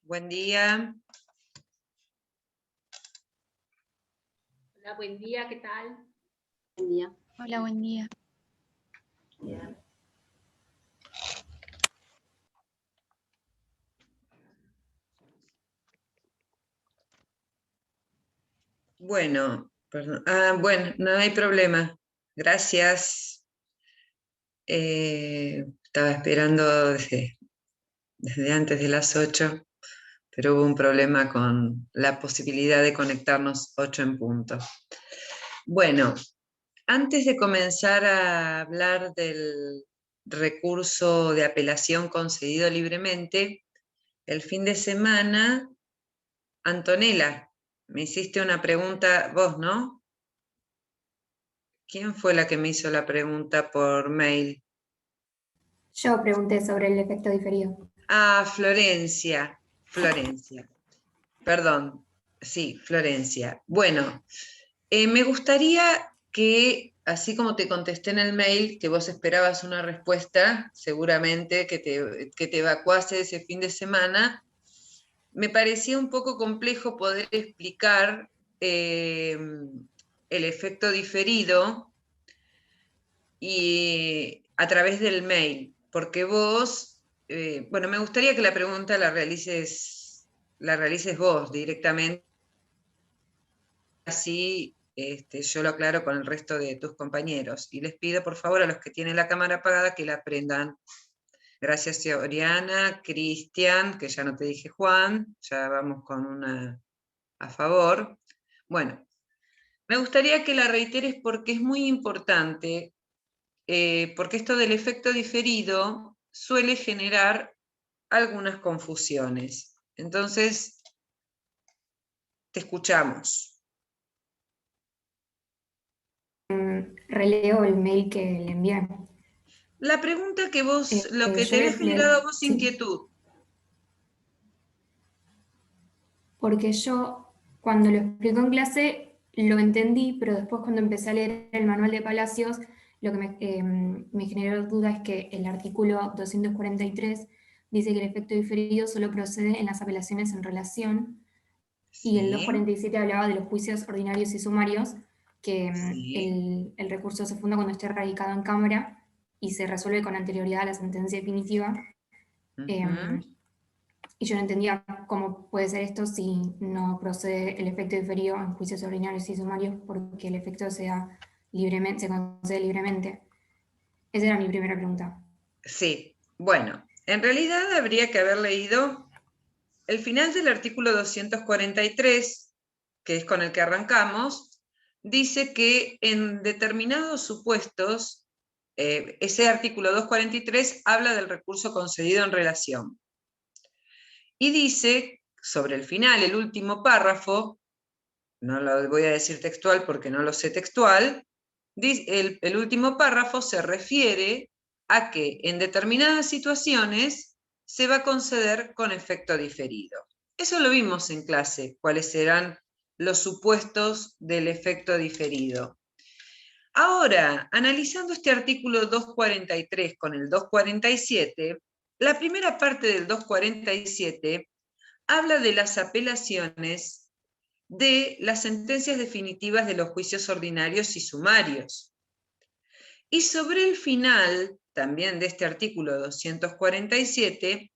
Buen día. Hola, buen día, ¿qué tal? Buen día. Hola, buen día. Bien. Bueno, perdón. Bueno, no hay problema. Gracias. Estaba esperando desde antes de las 8, pero hubo un problema con la posibilidad de conectarnos 8 en punto. Bueno, antes de comenzar a hablar del recurso de apelación concedido libremente, el fin de semana, Antonella, me hiciste una pregunta, vos, ¿no? ¿Quién fue la que me hizo la pregunta por mail? Yo pregunté sobre el efecto diferido. Ah, Florencia. Perdón, sí, Florencia. Bueno, me gustaría que, así como te contesté en el mail, que vos esperabas una respuesta, seguramente que te evacuase ese fin de semana, me parecía un poco complejo poder explicar el efecto diferido y a través del mail, porque vos, bueno, me gustaría que la pregunta la realices vos directamente, así yo lo aclaro con el resto de tus compañeros. Y les pido, por favor, a los que tienen la cámara apagada que la prendan. Gracias, Oriana, Cristian, que ya no te dije Juan, ya vamos con una a favor. Bueno, me gustaría que la reiteres porque es muy importante, porque esto del efecto diferido suele generar algunas confusiones. Entonces, te escuchamos. Releo el mail que le envié. La pregunta que vos, lo que Yo te había generado a vos sí. inquietud. Porque yo, cuando lo explicó en clase, lo entendí, pero después cuando empecé a leer el manual de Palacios, lo que me generó duda es que el artículo 243 dice que el efecto diferido solo procede en las apelaciones en relación, Sí, y el 247 hablaba de los juicios ordinarios y sumarios, que sí. el recurso se funda cuando esté radicado en Cámara y se resuelve con anterioridad a la sentencia definitiva. Y yo no entendía cómo puede ser esto si no procede el efecto diferido en juicios ordinarios y sumarios, porque el efecto se concede libremente. Esa era mi primera pregunta. Sí, bueno, en realidad habría que haber leído el final del artículo 243, que es con el que arrancamos, dice que en determinados supuestos, ese artículo 243 habla del recurso concedido en relación. Y dice, sobre el final, el último párrafo, no lo voy a decir textual porque no lo sé textual, el último párrafo se refiere a que en determinadas situaciones se va a conceder con efecto diferido. Eso lo vimos en clase, cuáles serán los supuestos del efecto diferido. Ahora, analizando este artículo 243 con el 247, la primera parte del 247 habla de las apelaciones de las sentencias definitivas de los juicios ordinarios y sumarios. Y sobre el final, también de este artículo 247,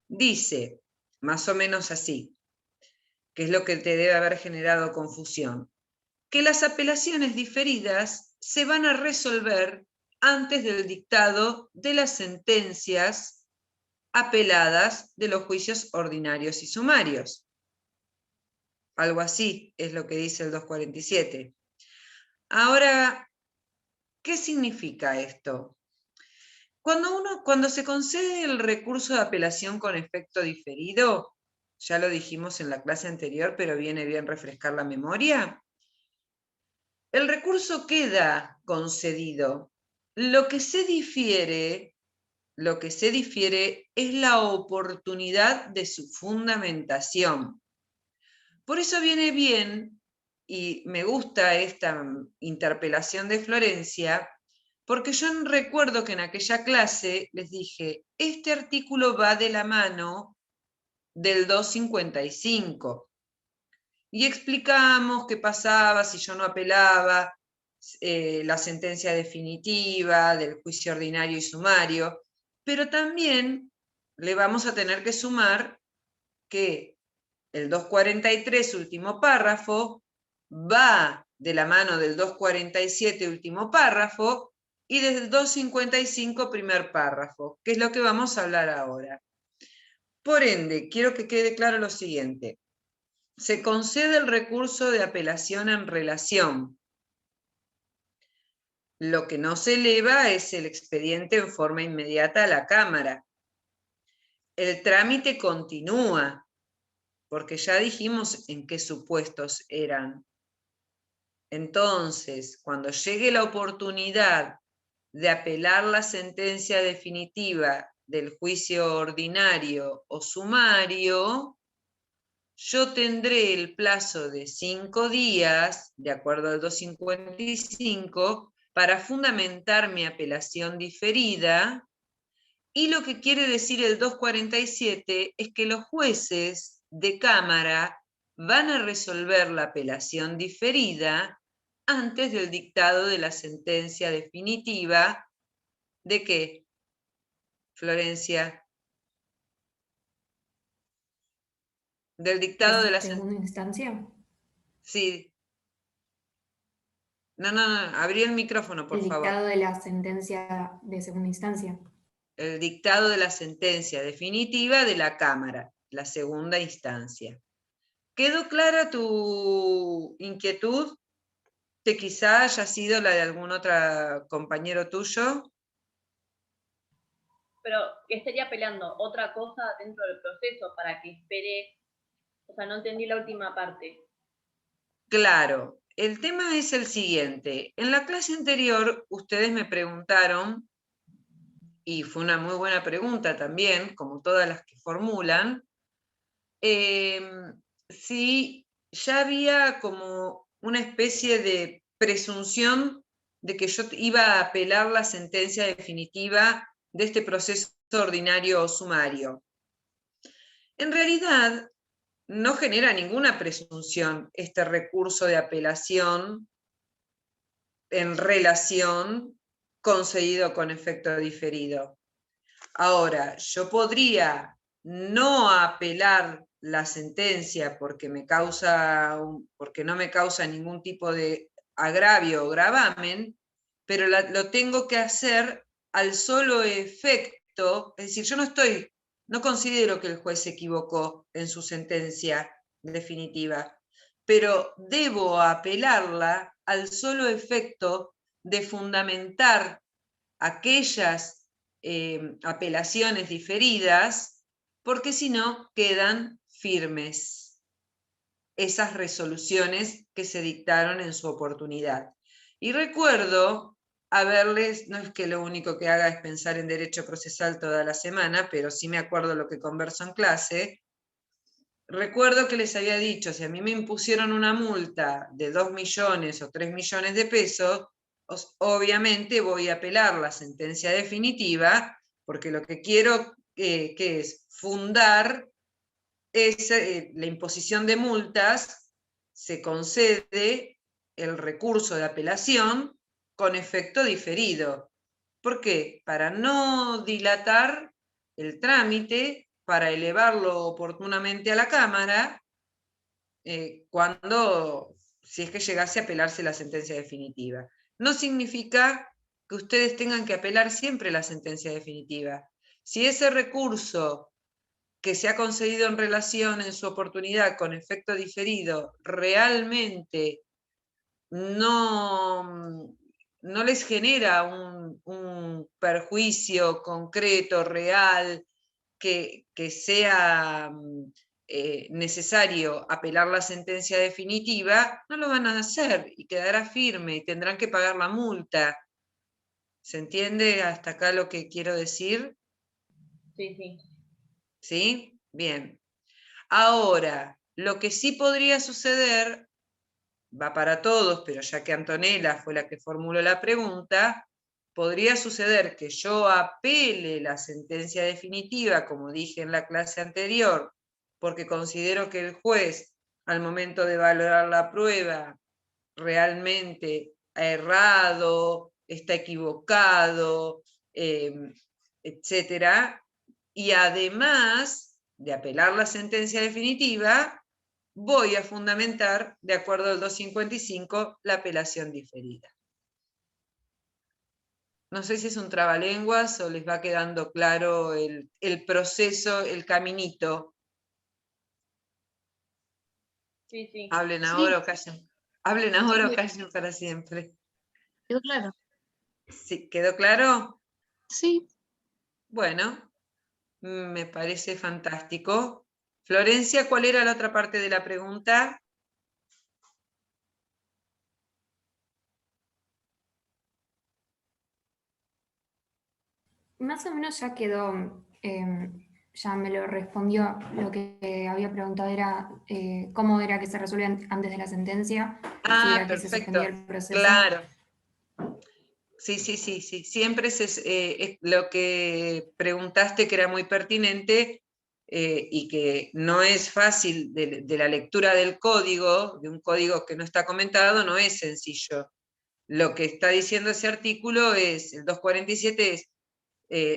dice, más o menos así, que es lo que te debe haber generado confusión, que las apelaciones diferidas se van a resolver antes del dictado de las sentencias apeladas de los juicios ordinarios y sumarios. Algo así es lo que dice el 247. Ahora, ¿qué significa esto? Cuando se concede el recurso de apelación con efecto diferido, ya lo dijimos en la clase anterior, pero viene bien refrescar la memoria, el recurso queda concedido. Lo que se difiere es la oportunidad de su fundamentación. Por eso viene bien, y me gusta esta interpelación de Florencia, porque yo recuerdo que en aquella clase les dije, este artículo va de la mano del 255. Y explicamos qué pasaba si yo no apelaba la sentencia definitiva del juicio ordinario y sumario, pero también le vamos a tener que sumar que el 243, último párrafo, va de la mano del 247, último párrafo, y del 255, primer párrafo, que es lo que vamos a hablar ahora. Por ende, quiero que quede claro lo siguiente. Se concede el recurso de apelación en relación. Lo que no se eleva es el expediente en forma inmediata a la Cámara. El trámite continúa, porque ya dijimos en qué supuestos eran. Entonces, cuando llegue la oportunidad de apelar la sentencia definitiva del juicio ordinario o sumario, yo tendré el plazo de 5 días, de acuerdo al 255, para fundamentar mi apelación diferida, y lo que quiere decir el 247 es que los jueces de Cámara van a resolver la apelación diferida antes del dictado de la sentencia definitiva. ¿De qué, Florencia? Del dictado de la segunda instancia. Sí. No, abrí el micrófono, por favor. El dictado de la sentencia de segunda instancia. El dictado de la sentencia definitiva de la Cámara, la segunda instancia. ¿Quedó clara tu inquietud? Que quizá haya sido la de algún otro compañero tuyo. Pero que estaría apelando otra cosa dentro del proceso para que espere. O sea, no entendí la última parte. Claro, el tema es el siguiente. En la clase anterior ustedes me preguntaron, y fue una muy buena pregunta también, como todas las que formulan, si ya había como una especie de presunción de que yo iba a apelar la sentencia definitiva de este proceso ordinario o sumario. En realidad, no genera ninguna presunción este recurso de apelación en relación concedido con efecto diferido. Ahora, yo podría no apelar la sentencia porque no me causa ningún tipo de agravio o gravamen, pero lo tengo que hacer al solo efecto, es decir, yo no considero que el juez se equivocó en su sentencia definitiva, pero debo apelarla al solo efecto de fundamentar aquellas apelaciones diferidas, porque si no quedan firmes esas resoluciones que se dictaron en su oportunidad. Y recuerdo haberles, no es que lo único que haga es pensar en derecho procesal toda la semana, pero sí me acuerdo lo que converso en clase. Recuerdo que les había dicho, si a mí me impusieron una multa de 2 millones o 3 millones de pesos, obviamente voy a apelar la sentencia definitiva, porque lo que quiero que es fundar la imposición de multas, se concede el recurso de apelación con efecto diferido. ¿Por qué? Para no dilatar el trámite, para elevarlo oportunamente a la Cámara, si es que llegase a apelarse la sentencia definitiva. No significa que ustedes tengan que apelar siempre la sentencia definitiva. Si ese recurso que se ha concedido en relación en su oportunidad con efecto diferido realmente no les genera un perjuicio concreto, real, que sea necesario apelar la sentencia definitiva, no lo van a hacer y quedará firme y tendrán que pagar la multa. ¿Se entiende hasta acá lo que quiero decir? Sí, sí. ¿Sí? Bien. Ahora, lo que sí podría suceder, va para todos, pero ya que Antonella fue la que formuló la pregunta, podría suceder que yo apele la sentencia definitiva, como dije en la clase anterior, porque considero que el juez, al momento de valorar la prueba, realmente ha errado, está equivocado, etcétera, y además de apelar la sentencia definitiva, voy a fundamentar, de acuerdo al 255, la apelación diferida. No sé si es un trabalenguas o les va quedando claro el proceso, el caminito. Sí, sí. Hablen Sí. ahora o callen. Hablen ahora o Sí. callen para siempre. Quedó claro. ¿Sí? ¿Quedó claro? Sí. Bueno, me parece fantástico. Florencia, ¿cuál era la otra parte de la pregunta? Más o menos ya quedó, ya me lo respondió. Lo que había preguntado era cómo era que se resolvía antes de la sentencia, si era que se suspendía el proceso. Claro. Sí. Siempre lo que preguntaste que era muy pertinente y que no es fácil de la lectura del código, de un código que no está comentado, no es sencillo. Lo que está diciendo ese artículo es, el 247 es,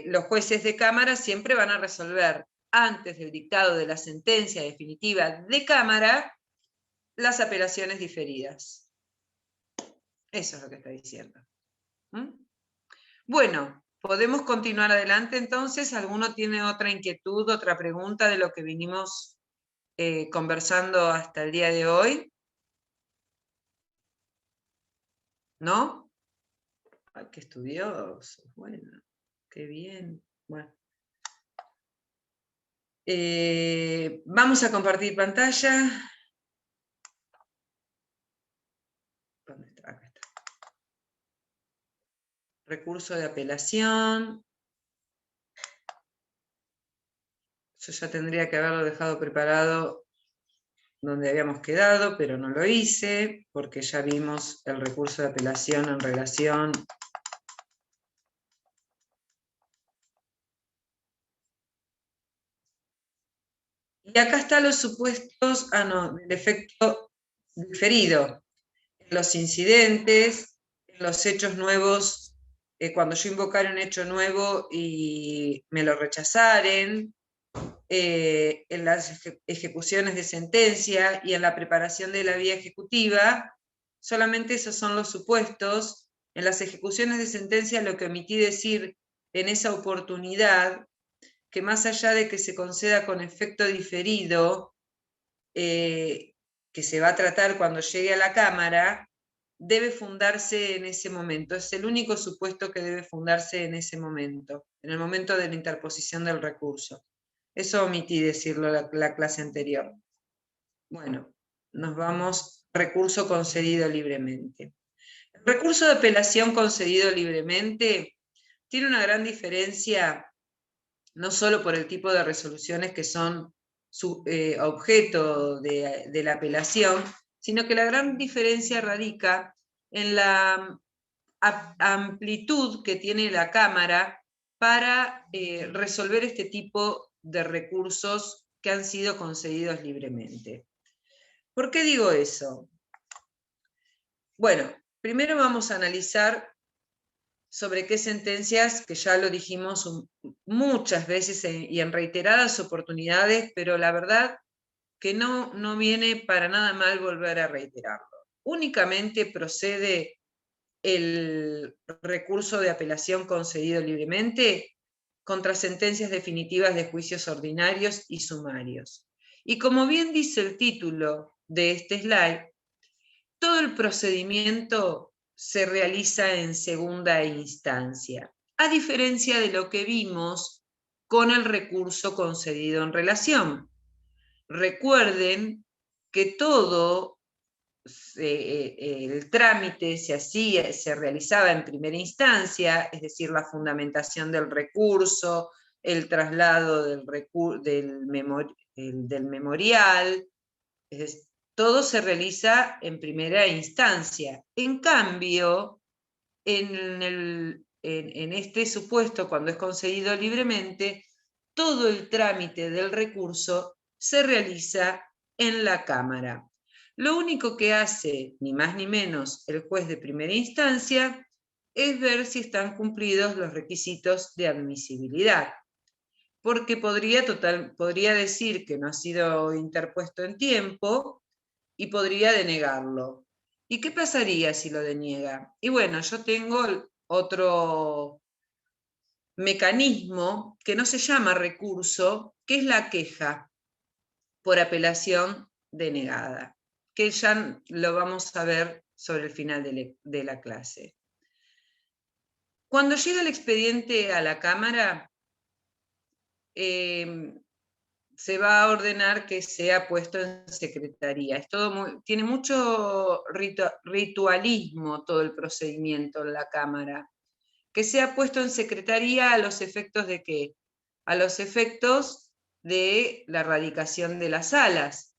los jueces de Cámara siempre van a resolver antes del dictado de la sentencia definitiva de Cámara las apelaciones diferidas. Eso es lo que está diciendo. ¿Mm? Bueno, podemos continuar adelante entonces. ¿Alguno tiene otra inquietud, otra pregunta de lo que vinimos conversando hasta el día de hoy? ¿No? Ay, qué estudiosos. Bueno, qué bien. Bueno. Vamos a compartir pantalla. ¿Dónde está? Acá está. Recurso de apelación. Yo ya tendría que haberlo dejado preparado donde habíamos quedado, pero no lo hice, porque ya vimos el recurso de apelación en relación y acá están los supuestos, del efecto diferido, en los incidentes, en los hechos nuevos, cuando yo invocara un hecho nuevo y me lo rechazaren, en las ejecuciones de sentencia y en la preparación de la vía ejecutiva, solamente esos son los supuestos. En las ejecuciones de sentencia lo que omití decir en esa oportunidad, que más allá de que se conceda con efecto diferido, que se va a tratar cuando llegue a la Cámara, debe fundarse en ese momento. Es el único supuesto que debe fundarse en ese momento, en el momento de la interposición del recurso. Eso omití decirlo la clase anterior. Bueno, nos vamos a recurso concedido libremente. El recurso de apelación concedido libremente tiene una gran diferencia, no solo por el tipo de resoluciones que son objeto de la apelación, sino que la gran diferencia radica en la amplitud que tiene la Cámara para resolver este tipo de recursos que han sido concedidos libremente. ¿Por qué digo eso? Bueno, primero vamos a analizar sobre qué sentencias, que ya lo dijimos muchas veces y en reiteradas oportunidades, pero la verdad que no viene para nada mal volver a reiterarlo. Únicamente procede el recurso de apelación concedido libremente contra sentencias definitivas de juicios ordinarios y sumarios. Y como bien dice el título de este slide, todo el procedimiento se realiza en segunda instancia, a diferencia de lo que vimos con el recurso concedido en relación. Recuerden que todo el trámite se realizaba en primera instancia, es decir, la fundamentación del recurso, el traslado del memorial, es decir, todo se realiza en primera instancia. En cambio, en este supuesto, cuando es concedido libremente, todo el trámite del recurso se realiza en la Cámara. Lo único que hace, ni más ni menos, el juez de primera instancia es ver si están cumplidos los requisitos de admisibilidad, porque podría decir que no ha sido interpuesto en tiempo y podría denegarlo. ¿Y qué pasaría si lo deniega? Y bueno, yo tengo otro mecanismo que no se llama recurso, que es la queja por apelación denegada, que ya lo vamos a ver sobre el final de la clase. Cuando llega el expediente a la Cámara, se va a ordenar que sea puesto en secretaría. Es todo tiene mucho ritualismo todo el procedimiento en la Cámara. Que sea puesto en secretaría a los efectos de ¿qué? A los efectos de la radicación de las salas,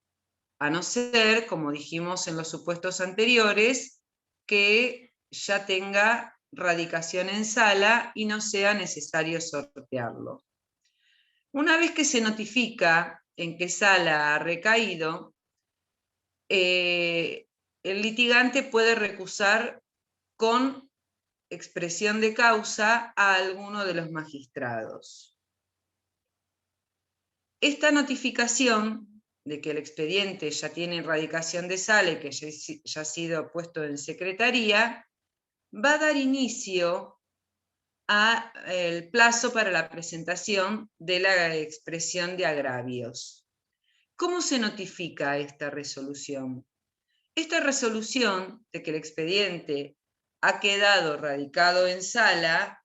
a no ser, como dijimos en los supuestos anteriores, que ya tenga radicación en sala y no sea necesario sortearlo. Una vez que se notifica en qué sala ha recaído, el litigante puede recusar con expresión de causa a alguno de los magistrados. Esta notificación de que el expediente ya tiene radicación de sala y que ya ha sido puesto en secretaría, va a dar inicio al plazo para la presentación de la expresión de agravios. ¿Cómo se notifica esta resolución? Esta resolución de que el expediente ha quedado radicado en sala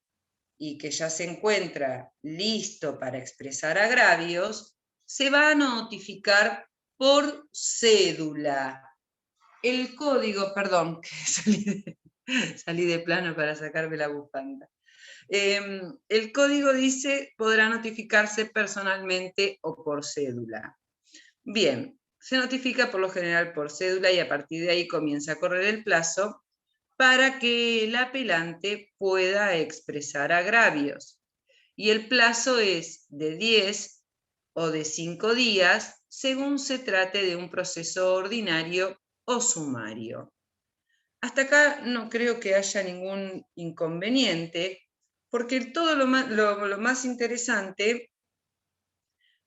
y que ya se encuentra listo para expresar agravios, se va a notificar por cédula. El código, perdón, que salí de plano para sacarme la bufanda. El código dice, podrá notificarse personalmente o por cédula. Bien, se notifica por lo general por cédula y a partir de ahí comienza a correr el plazo para que el apelante pueda expresar agravios. Y el plazo es de 10 o de 5 días, según se trate de un proceso ordinario o sumario. Hasta acá no creo que haya ningún inconveniente, porque todo lo más interesante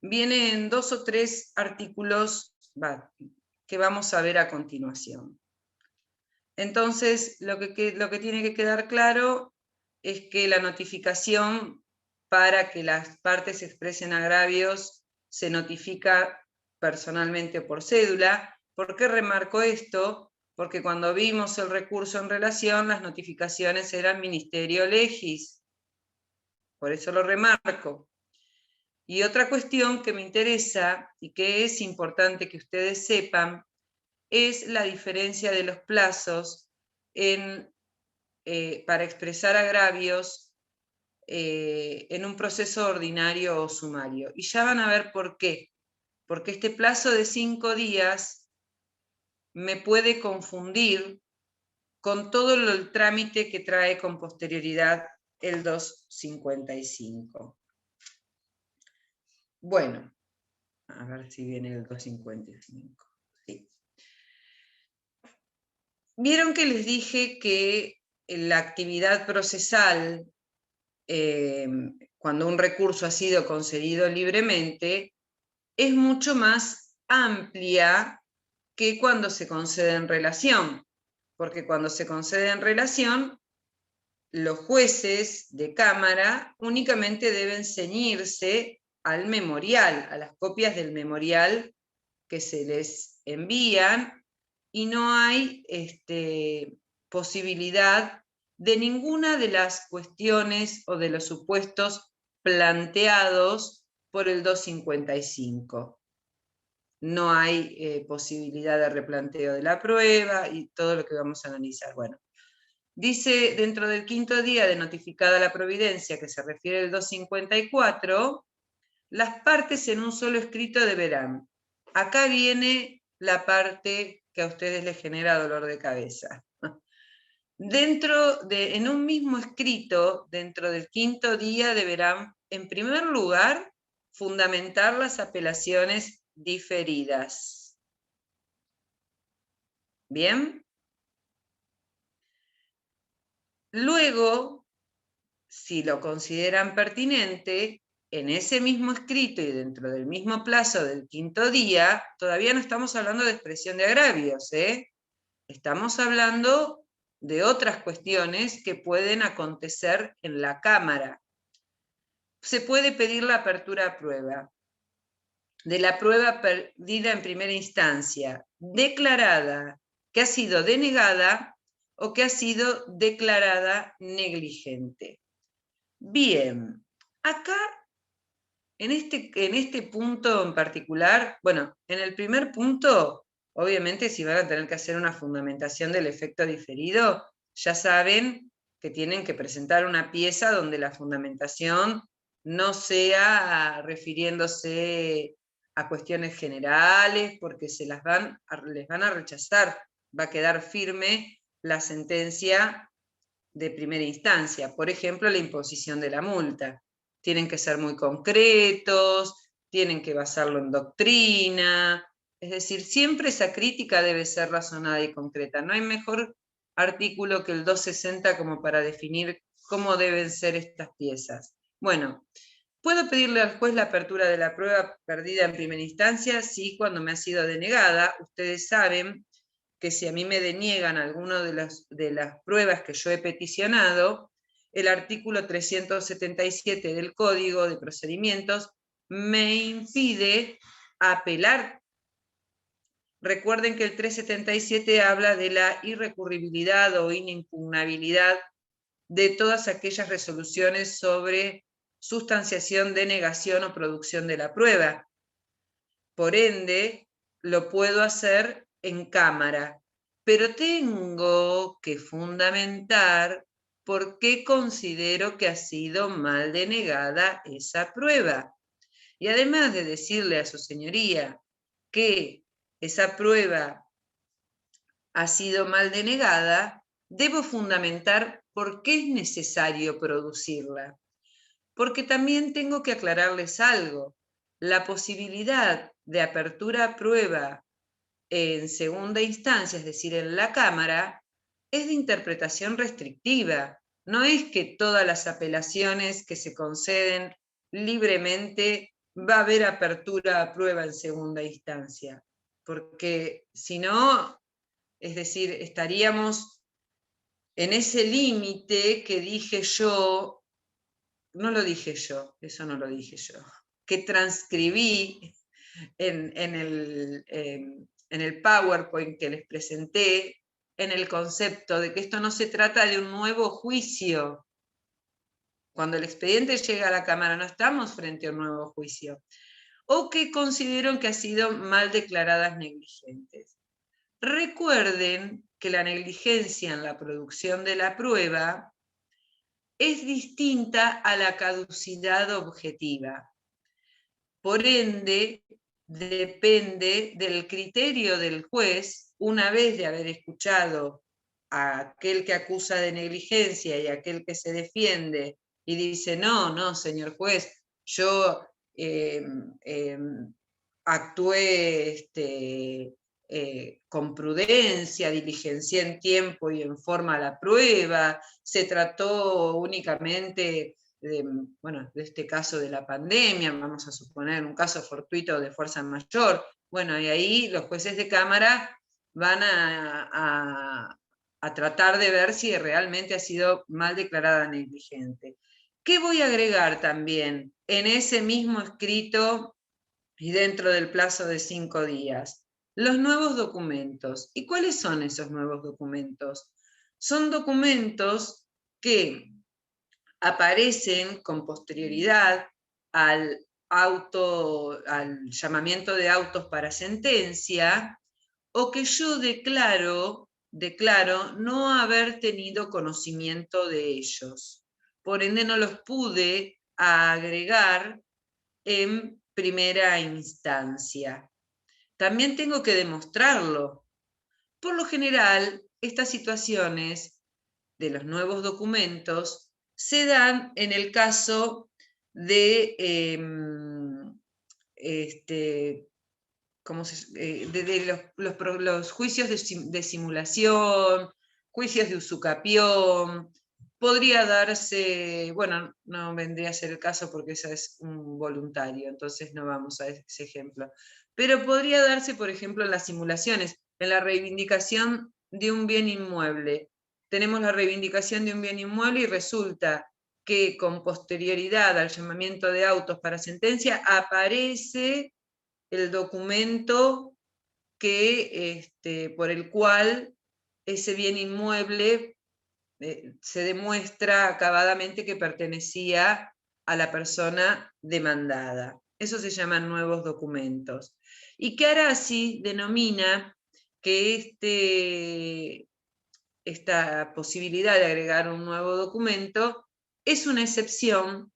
viene en 2 o 3 artículos que vamos a ver a continuación. Entonces, lo que tiene que quedar claro es que la notificación para que las partes expresen agravios se notifica personalmente por cédula. ¿Por qué remarco esto? Porque cuando vimos el recurso en relación, las notificaciones eran ministerio legis. Por eso lo remarco. Y otra cuestión que me interesa y que es importante que ustedes sepan es la diferencia de los plazos para expresar agravios en un proceso ordinario o sumario. Y ya van a ver por qué. Porque este plazo de 5 días me puede confundir con todo el trámite que trae con posterioridad el 255. Bueno, a ver si viene el 255. Sí. Vieron que les dije que la actividad procesal, cuando un recurso ha sido concedido libremente, es mucho más amplia que cuando se concede en relación, porque cuando se concede en relación, los jueces de Cámara únicamente deben ceñirse al memorial, a las copias del memorial que se les envían, y no hay posibilidad de ninguna de las cuestiones o de los supuestos planteados por el 255. No hay posibilidad de replanteo de la prueba y todo lo que vamos a analizar. Bueno, dice, dentro del 5.º día de notificada la providencia, que se refiere al 254, las partes en un solo escrito deberán. Acá viene la parte que a ustedes les genera dolor de cabeza. En un mismo escrito, dentro del 5.º día, deberán, en primer lugar, fundamentar las apelaciones diferidas. ¿Bien? Luego, si lo consideran pertinente, en ese mismo escrito y dentro del mismo plazo del 5º día, todavía no estamos hablando de expresión de agravios, ¿eh? Estamos hablando de otras cuestiones que pueden acontecer en la Cámara. Se puede pedir la apertura a prueba de la prueba perdida en primera instancia, declarada que ha sido denegada o que ha sido declarada negligente. Bien, acá, en este punto en particular, bueno, en el primer punto, obviamente si van a tener que hacer una fundamentación del efecto diferido, ya saben que tienen que presentar una pieza donde la fundamentación no sea refiriéndose a cuestiones generales, porque les van a rechazar, va a quedar firme la sentencia de primera instancia, por ejemplo, la imposición de la multa. Tienen que ser muy concretos, tienen que basarlo en doctrina, es decir, siempre esa crítica debe ser razonada y concreta. No hay mejor artículo que el 260 como para definir cómo deben ser estas piezas. Bueno, ¿puedo pedirle al juez la apertura de la prueba perdida en primera instancia? Sí, cuando me ha sido denegada. Ustedes saben que si a mí me deniegan alguna de las pruebas que yo he peticionado, el artículo 377 del Código de Procedimientos me impide apelar. Recuerden que el 377 habla de la irrecurribilidad o inimpugnabilidad de todas aquellas resoluciones sobre sustanciación, denegación o producción de la prueba. Por ende, lo puedo hacer en cámara, pero tengo que fundamentar por qué considero que ha sido mal denegada esa prueba. Y además de decirle a su señoría que esa prueba ha sido mal denegada, debo fundamentar por qué es necesario producirla. Porque también tengo que aclararles algo. La posibilidad de apertura a prueba en segunda instancia, es decir, en la Cámara, es de interpretación restrictiva. No es que todas las apelaciones que se conceden libremente va a haber apertura a prueba en segunda instancia, porque si no, es decir, estaríamos en ese límite que dije yo, no lo dije yo, eso no lo dije yo, que transcribí en el PowerPoint que les presenté, en el concepto de que esto no se trata de un nuevo juicio. Cuando el expediente llega a la Cámara no estamos frente a un nuevo juicio. O que considero que han sido mal declaradas negligentes. Recuerden que la negligencia en la producción de la prueba es distinta a la caducidad objetiva. Por ende, depende del criterio del juez, una vez de haber escuchado a aquel que acusa de negligencia y a aquel que se defiende y dice, no, señor juez, yo actué con prudencia, diligencié en tiempo y en forma la prueba, se trató únicamente de este caso de la pandemia, vamos a suponer un caso fortuito de fuerza mayor. Bueno, y ahí los jueces de Cámara van a tratar de ver si realmente ha sido mal declarada negligente. ¿Qué voy a agregar también en ese mismo escrito y dentro del plazo de 5 días? Los nuevos documentos. ¿Y cuáles son esos nuevos documentos? Son documentos que aparecen con posterioridad al llamamiento de autos para sentencia, o que yo declaro no haber tenido conocimiento de ellos. Por ende no los pude agregar en primera instancia. También tengo que demostrarlo. Por lo general, estas situaciones de los nuevos documentos se dan en el caso de los juicios de simulación, juicios de usucapión. Podría darse, bueno, no vendría a ser el caso porque ese es un voluntario, entonces no vamos a ese ejemplo. Pero podría darse, por ejemplo, en las simulaciones, en la reivindicación de un bien inmueble. Tenemos la reivindicación de un bien inmueble y resulta que con posterioridad al llamamiento de autos para sentencia aparece el documento por el cual ese bien inmueble se demuestra acabadamente que pertenecía a la persona demandada. Eso se llaman nuevos documentos. Y Chiarasi denomina que esta posibilidad de agregar un nuevo documento es una excepción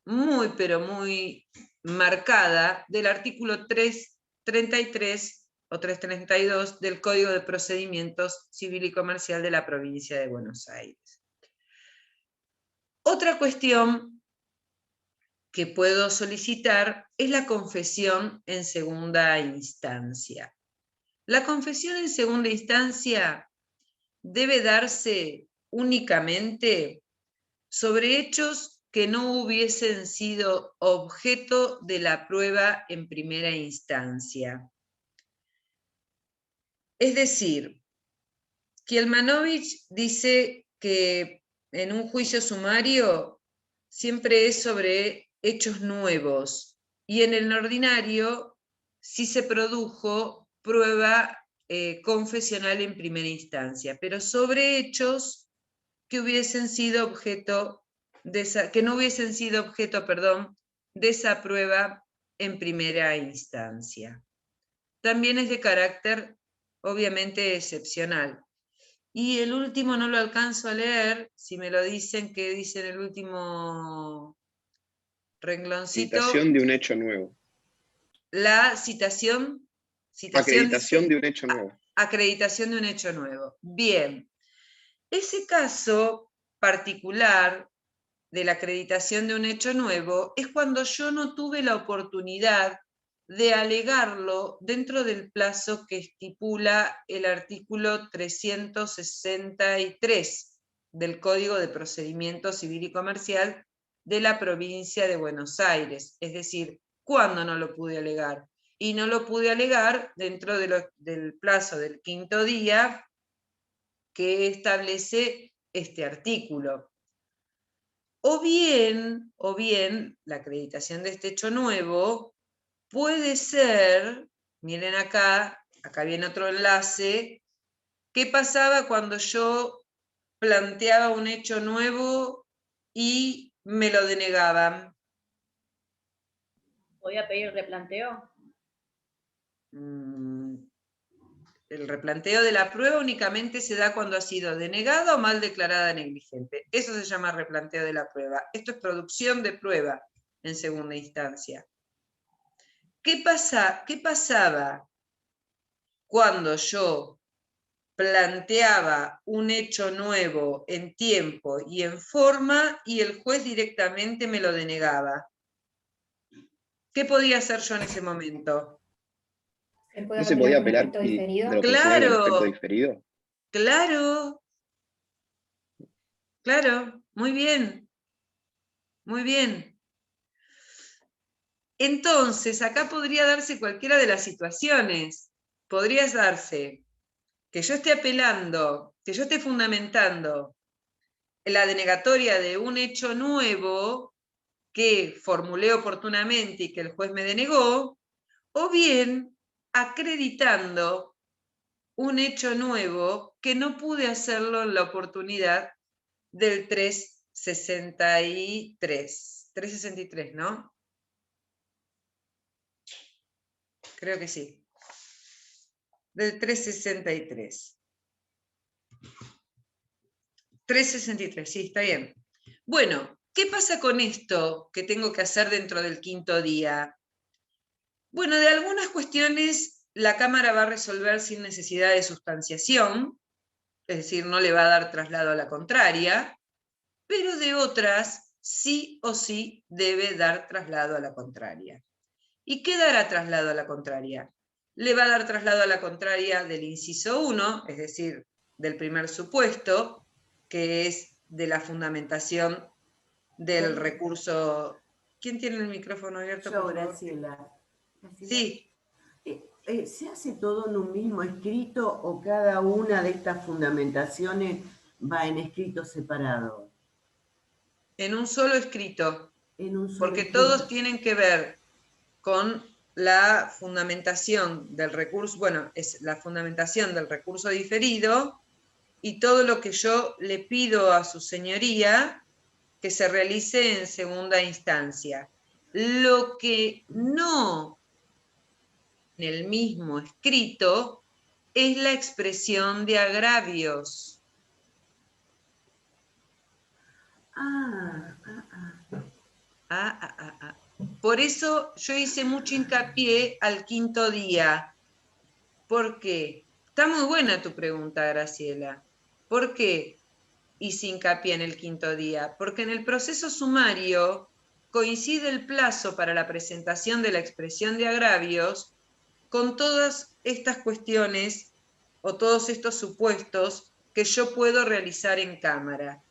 muy, pero muy marcada del artículo 333 o 332 del Código de Procedimientos Civil y Comercial de la provincia de Buenos Aires. Otra cuestión que puedo solicitar es la confesión en segunda instancia. La confesión en segunda instancia debe darse únicamente sobre hechos que no hubiesen sido objeto de la prueba en primera instancia. Es decir, Kielmanovich dice que en un juicio sumario siempre es sobre hechos nuevos y en el ordinario sí se produjo prueba confesional en primera instancia, pero sobre hechos que hubiesen sido objeto que no hubiesen sido objeto, de esa prueba en primera instancia. También es de carácter, obviamente, excepcional. Y el último no lo alcanzo a leer, si me lo dicen, que dice en el último rengloncito. Citación de un hecho nuevo. La citación acreditación de un hecho nuevo. Acreditación de un hecho nuevo. Bien. Ese caso particular de la acreditación de un hecho nuevo es cuando yo no tuve la oportunidad de alegarlo dentro del plazo que estipula el artículo 363 del Código de Procedimiento Civil y Comercial de la provincia de Buenos Aires. Es decir, ¿cuándo no lo pude alegar? Y no lo pude alegar dentro del plazo del 5º día que establece este artículo. O bien, la acreditación de este hecho nuevo puede ser, miren acá viene otro enlace, ¿qué pasaba cuando yo planteaba un hecho nuevo y me lo denegaban? ¿Podía pedir replanteo? El replanteo de la prueba únicamente se da cuando ha sido denegada o mal declarada negligente. Eso se llama replanteo de la prueba. Esto es producción de prueba en segunda instancia. ¿Qué pasaba cuando yo planteaba un hecho nuevo en tiempo y en forma y el juez directamente me lo denegaba? ¿Qué podía hacer yo en ese momento? ¿No se podía apelar de lo personal con efecto diferido? Claro, muy bien, muy bien. Entonces, acá podría darse cualquiera de las situaciones. Podría darse que yo esté apelando, que yo esté fundamentando la denegatoria de un hecho nuevo que formulé oportunamente y que el juez me denegó, o bien acreditando un hecho nuevo que no pude hacerlo en la oportunidad del 363. 363, ¿no? Creo que sí. Del 363. 363, sí, está bien. Bueno, ¿qué pasa con esto que tengo que hacer dentro del 5º día? Bueno, de algunas cuestiones la Cámara va a resolver sin necesidad de sustanciación, es decir, no le va a dar traslado a la contraria, pero de otras sí o sí debe dar traslado a la contraria. ¿Y qué dará traslado a la contraria? le va a dar traslado a la contraria del inciso 1, es decir, del primer supuesto, que es de la fundamentación del recurso. ¿Quién tiene el micrófono abierto? Yo, Graciela. Sí. ¿Se hace todo en un mismo escrito o cada una de estas fundamentaciones va en escrito separado? En un solo escrito. Porque escrito. todos tienen que ver con la fundamentación del recurso, bueno, es la fundamentación del recurso diferido y todo lo que yo le pido a su señoría que se realice en segunda instancia. Lo que no en el mismo escrito es la expresión de agravios. Por eso yo hice mucho hincapié al quinto día. ¿Por qué? Está muy buena tu pregunta, Graciela. ¿Por qué hice hincapié en el quinto día? Porque en el proceso sumario coincide el plazo para la presentación de la expresión de agravios con todas estas cuestiones o todos estos supuestos que yo puedo realizar en cámara.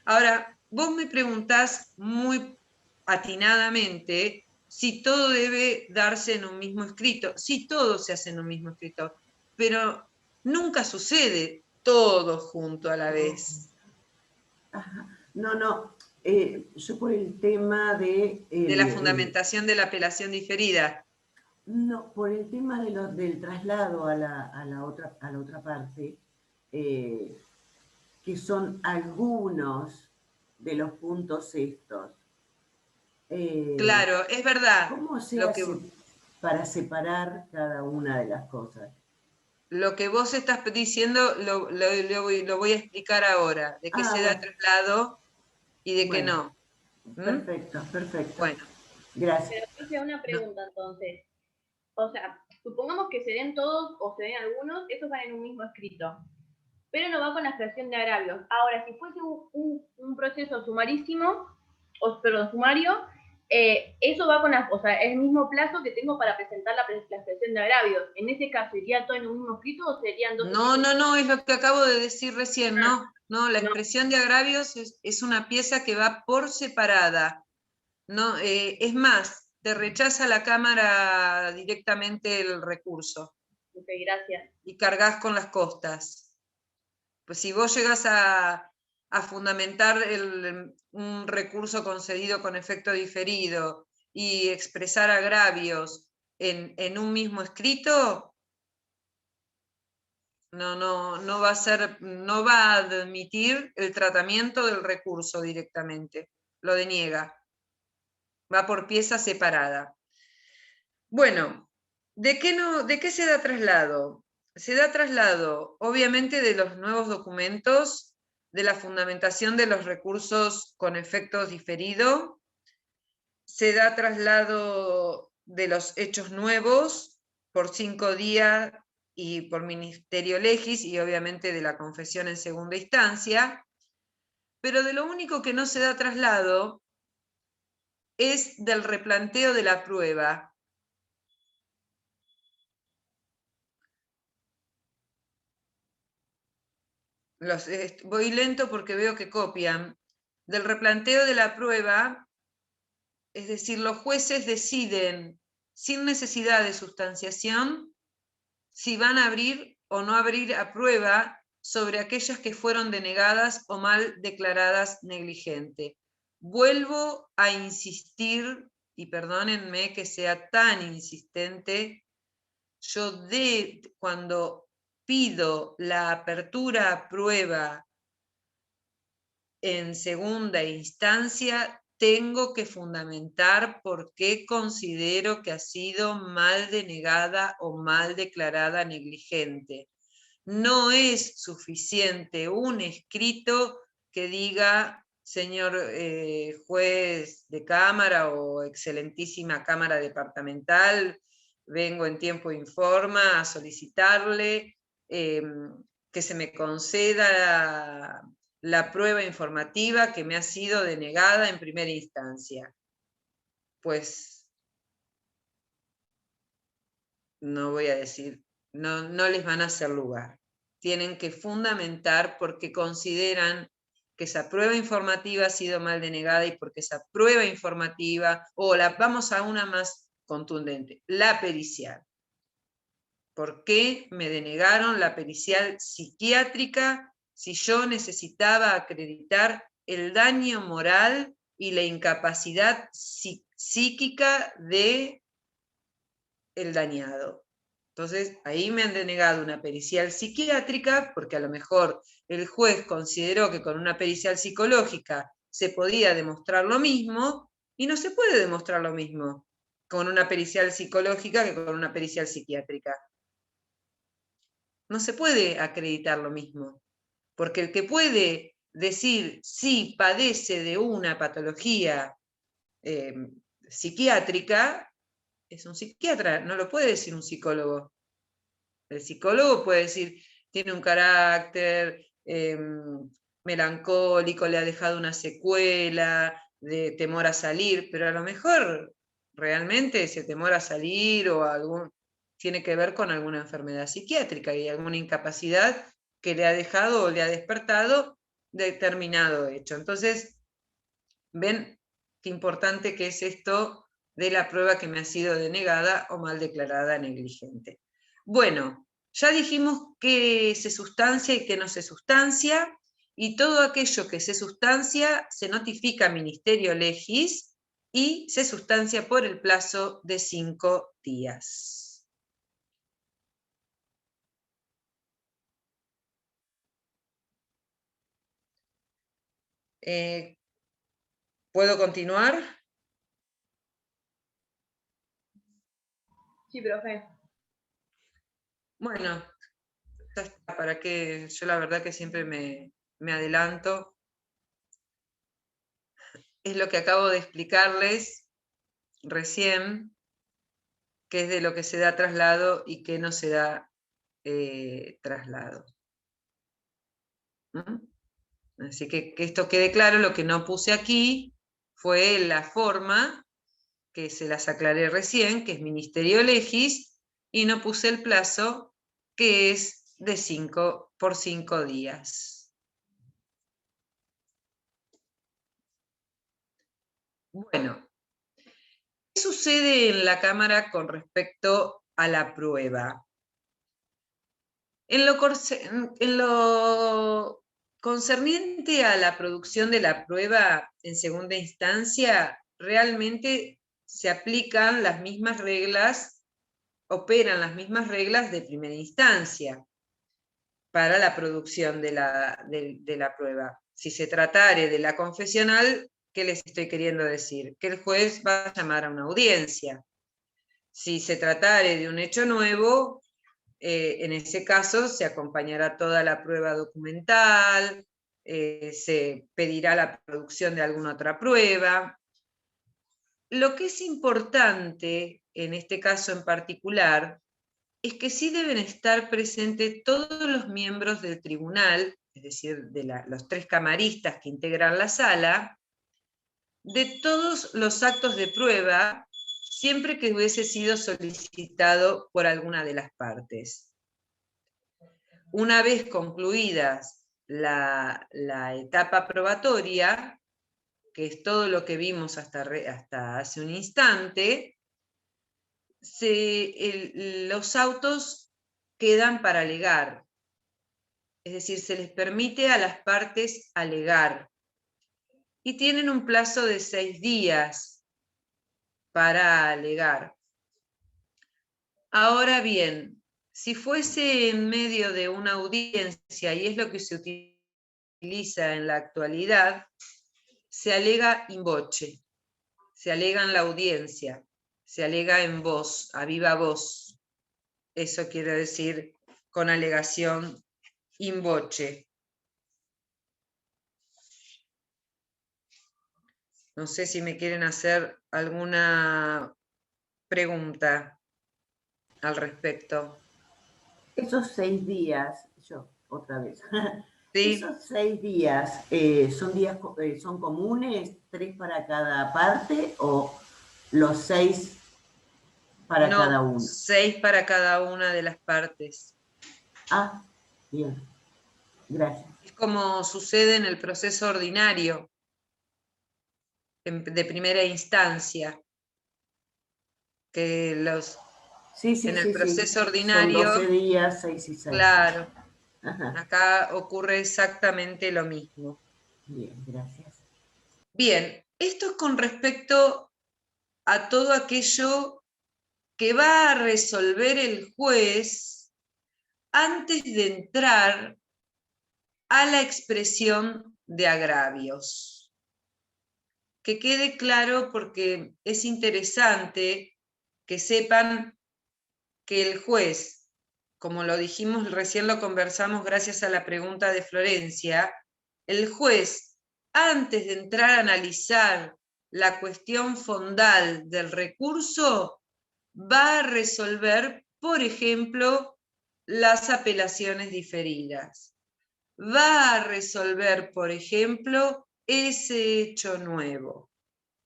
Ahora, vos me preguntás muy atinadamente si todo debe darse en un mismo escrito. Sí, todo se hace en un mismo escrito, pero nunca sucede todo junto a la vez. No, yo por el tema de... de la fundamentación de la apelación diferida. No, por el tema del traslado a la otra parte, que son algunos de los puntos estos. Claro, es verdad. ¿Cómo se hace para separar cada una de las cosas? Lo que vos estás diciendo lo voy a explicar ahora, de que se da traslado y de que no. Perfecto. Bueno. Gracias. Pero hice una pregunta entonces. O sea, supongamos que se den todos o se den algunos, esos van en un mismo escrito, pero no va con la expresión de agravios. Ahora, si fuese un proceso sumarísimo, sumario, eso va con el mismo plazo que tengo para presentar la expresión de agravios. En ese caso, ¿iría todo en un mismo escrito o serían dos? No, es lo que acabo de decir recién, no, la expresión de agravios es una pieza que va por separada. No, es más, te rechaza la Cámara directamente el recurso. Ok, gracias. Y cargas con las costas. Pues si vos llegas a fundamentar un recurso concedido con efecto diferido y expresar agravios en un mismo escrito, no va a admitir el tratamiento del recurso directamente, lo deniega. Va por pieza separada. Bueno, ¿de qué se da traslado? Se da traslado, obviamente, de los nuevos documentos, de la fundamentación de los recursos con efectos diferido, se da traslado de los hechos nuevos por 5 días y por Ministerio Legis, y obviamente de la confesión en segunda instancia, pero de lo único que no se da traslado es del replanteo de la prueba. Voy lento porque veo que copian. Del replanteo de la prueba, es decir, los jueces deciden, sin necesidad de sustanciación, si van a abrir o no abrir a prueba sobre aquellas que fueron denegadas o mal declaradas negligente. Vuelvo a insistir, y perdónenme que sea tan insistente, cuando pido la apertura a prueba en segunda instancia, tengo que fundamentar por qué considero que ha sido mal denegada o mal declarada negligente. No es suficiente un escrito que diga, señor juez de cámara o excelentísima cámara departamental, vengo en tiempo e informa a solicitarle que se me conceda la prueba informativa que me ha sido denegada en primera instancia. Pues no voy a decir, no les van a hacer lugar. Tienen que fundamentar porque consideran que esa prueba informativa ha sido mal denegada y porque esa prueba informativa, vamos a una más contundente, la pericial. ¿Por qué me denegaron la pericial psiquiátrica si yo necesitaba acreditar el daño moral y la incapacidad psíquica del dañado? Entonces, ahí me han denegado una pericial psiquiátrica, porque a lo mejor el juez consideró que con una pericial psicológica se podía demostrar lo mismo, y no se puede demostrar lo mismo con una pericial psicológica que con una pericial psiquiátrica. No se puede acreditar lo mismo, porque el que puede decir si padece de una patología psiquiátrica es un psiquiatra, no lo puede decir un psicólogo. El psicólogo puede decir, tiene un carácter melancólico, le ha dejado una secuela de temor a salir, pero a lo mejor realmente ese temor a salir tiene que ver con alguna enfermedad psiquiátrica y alguna incapacidad que le ha dejado o le ha despertado determinado hecho. Entonces, ven qué importante que es esto de la prueba que me ha sido denegada o mal declarada negligente. Bueno, ya dijimos qué se sustancia y qué no se sustancia, y todo aquello que se sustancia se notifica a Ministerio Legis y se sustancia por el plazo de 5 días. ¿Puedo continuar? Sí, profe. Bueno, ya está, para que yo la verdad que siempre me adelanto. Es lo que acabo de explicarles recién, que es de lo que se da traslado y que no se da traslado. Así que esto quede claro, lo que no puse aquí fue la forma, que se las aclaré recién, que es Ministerio Legis, y no puse el plazo, que es de 5 días. Bueno, ¿qué sucede en la Cámara con respecto a la prueba? En lo concerniente a la producción de la prueba en segunda instancia, realmente se aplican las mismas reglas, operan las mismas reglas de primera instancia para la producción de la prueba. Si se tratare de la confesional, ¿qué les estoy queriendo decir? Que el juez va a llamar a una audiencia. Si se tratare de un hecho nuevo, en ese caso se acompañará toda la prueba documental, se pedirá la producción de alguna otra prueba. Lo que es importante, en este caso en particular, es que sí deben estar presentes todos los miembros del tribunal, es decir, de los 3 camaristas que integran la sala, de todos los actos de prueba, siempre que hubiese sido solicitado por alguna de las partes. Una vez concluidas la etapa probatoria, que es todo lo que vimos hasta hace un instante, los autos quedan para alegar. Es decir, se les permite a las partes alegar. Y tienen un plazo de 6 días para alegar. Ahora bien, si fuese en medio de una audiencia, y es lo que se utiliza en la actualidad, se alega in voce, se alega en la audiencia, se alega en voz, a viva voz. Eso quiere decir con alegación in voce. No sé si me quieren hacer alguna pregunta al respecto. Esos 6 días, yo otra vez, ¿Sí? esos 6 días, ¿son comunes, 3 para cada parte o los 6 para cada uno. 6 para cada una de las partes. Ah, bien. Gracias. Es como sucede en el proceso ordinario, de primera instancia, que en el proceso ordinario... Son 12 días, 6 y 6. Claro. Ajá. Acá ocurre exactamente lo mismo. Bien, gracias. Bien, esto es con respecto a todo aquello que va a resolver el juez antes de entrar a la expresión de agravios. Que quede claro porque es interesante que sepan que el juez, como lo dijimos, recién lo conversamos gracias a la pregunta de Florencia, el juez, antes de entrar a analizar la cuestión fondal del recurso, va a resolver, por ejemplo, las apelaciones diferidas. Va a resolver, por ejemplo, ese hecho nuevo.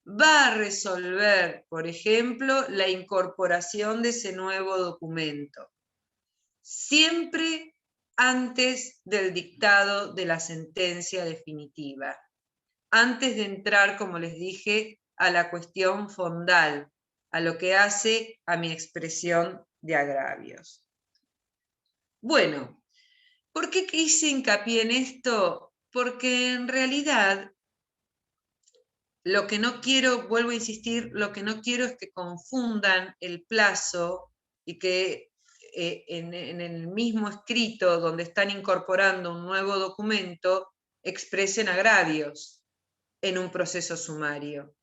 Va a resolver, por ejemplo, la incorporación de ese nuevo documento. Siempre antes del dictado de la sentencia definitiva. Antes de entrar, como les dije, a la cuestión fondal, a lo que hace a mi expresión de agravios. Bueno, ¿por qué hice hincapié en esto? Porque en realidad lo que no quiero, vuelvo a insistir, lo que no quiero es que confundan el plazo y que en el mismo escrito donde están incorporando un nuevo documento expresen agravios en un proceso sumario.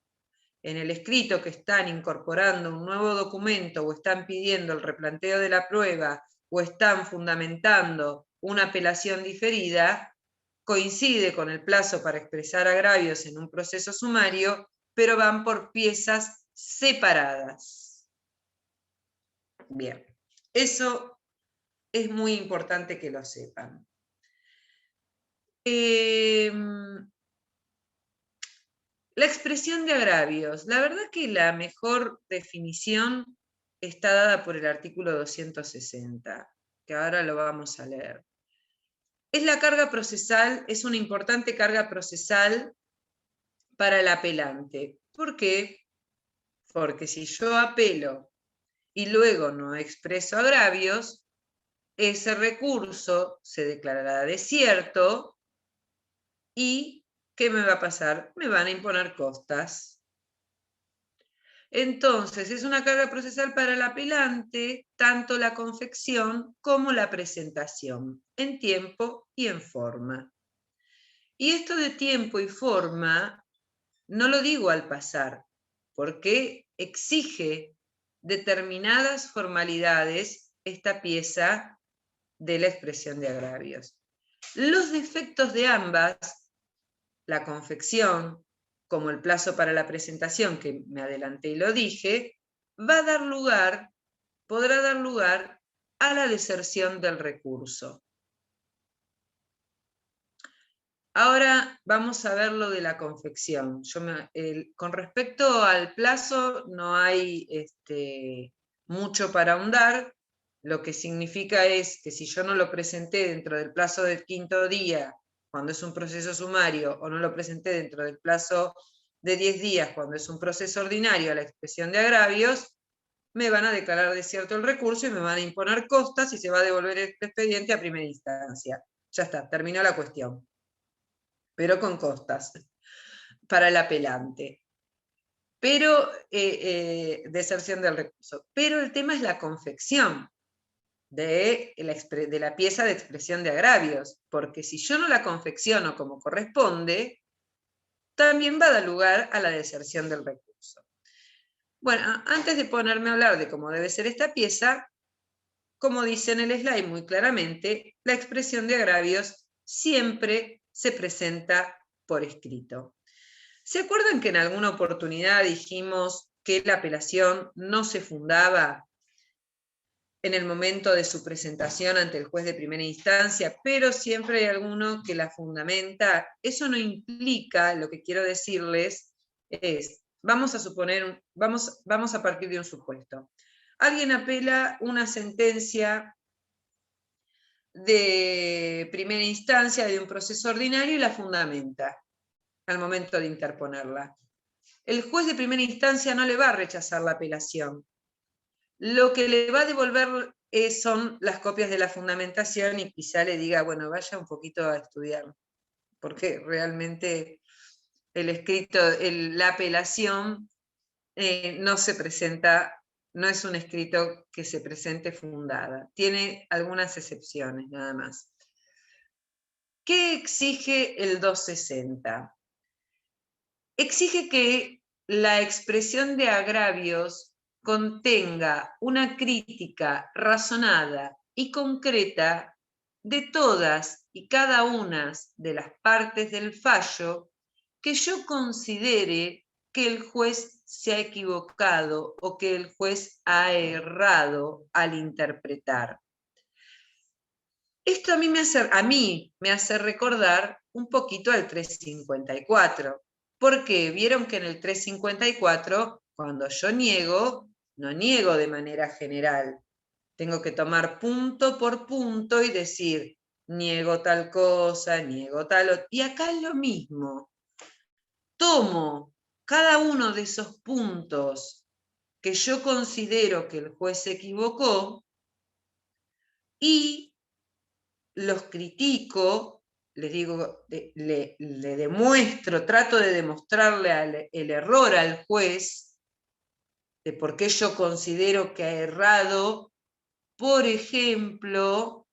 En el escrito que están incorporando un nuevo documento o están pidiendo el replanteo de la prueba o están fundamentando una apelación diferida, coincide con el plazo para expresar agravios en un proceso sumario, pero van por piezas separadas. Bien, eso es muy importante que lo sepan. La expresión de agravios. La verdad que la mejor definición está dada por el artículo 260, que ahora lo vamos a leer. Es la carga procesal, es una importante carga procesal para el apelante. ¿Por qué? Porque si yo apelo y luego no expreso agravios, ese recurso se declarará desierto y ¿qué me va a pasar? Me van a imponer costas. Entonces, es una carga procesal para el apelante, tanto la confección como la presentación, en tiempo y en forma. Y esto de tiempo y forma, no lo digo al pasar, porque exige determinadas formalidades esta pieza de la expresión de agravios. Los defectos de ambas, la confección, como el plazo para la presentación, que me adelanté y lo dije, podrá dar lugar a la deserción del recurso. Ahora vamos a ver lo de la confección. Con respecto al plazo no hay mucho para ahondar, lo que significa es que si yo no lo presenté dentro del plazo del 5º día, cuando es un proceso sumario, o no lo presenté dentro del plazo de 10 días, cuando es un proceso ordinario a la expresión de agravios, me van a declarar desierto el recurso y me van a imponer costas y se va a devolver el expediente a primera instancia. Ya está, terminó la cuestión. Pero con costas para el apelante. Pero, deserción del recurso. Pero el tema es la confección de la pieza de expresión de agravios, porque si yo no la confecciono como corresponde, también va a dar lugar a la deserción del recurso. Bueno, antes de ponerme a hablar de cómo debe ser esta pieza, como dice en el slide muy claramente, la expresión de agravios siempre se presenta por escrito. ¿Se acuerdan que en alguna oportunidad dijimos que la apelación no se fundaba en el momento de su presentación ante el juez de primera instancia, pero siempre hay alguno que la fundamenta? Eso no implica, lo que quiero decirles es, vamos a partir de un supuesto. alguien apela una sentencia de primera instancia de un proceso ordinario y la fundamenta al momento de interponerla. El juez de primera instancia no le va a rechazar la apelación. Lo que le va a devolver son las copias de la fundamentación y quizá le diga, bueno, vaya un poquito a estudiar, porque realmente el escrito, la apelación no se presenta, no es un escrito que se presente fundada. Tiene algunas excepciones, nada más. ¿Qué exige el 260? Exige que la expresión de agravios contenga una crítica razonada y concreta de todas y cada una de las partes del fallo que yo considere que el juez se ha equivocado o que el juez ha errado al interpretar. Esto a mí me hace recordar un poquito al 354. ¿Por qué? Vieron que en el 354, cuando yo niego, no niego de manera general. Tengo que tomar punto por punto y decir, niego tal cosa, niego tal otra. Y acá es lo mismo. Tomo cada uno de esos puntos que yo considero que el juez se equivocó y los critico, les digo, le demuestro, trato de demostrarle el error al juez, de por qué yo considero que ha errado, por ejemplo,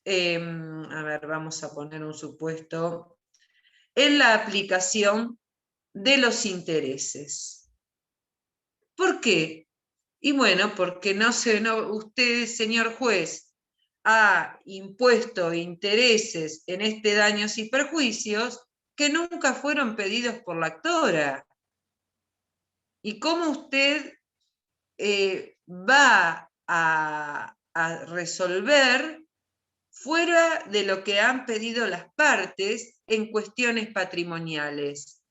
a ver, vamos a poner un supuesto, en la aplicación de los intereses. ¿Por qué? Y bueno, porque usted, señor juez, ha impuesto intereses en este daños y perjuicios que nunca fueron pedidos por la actora. ¿Y cómo usted va a resolver fuera de lo que han pedido las partes en cuestiones patrimoniales?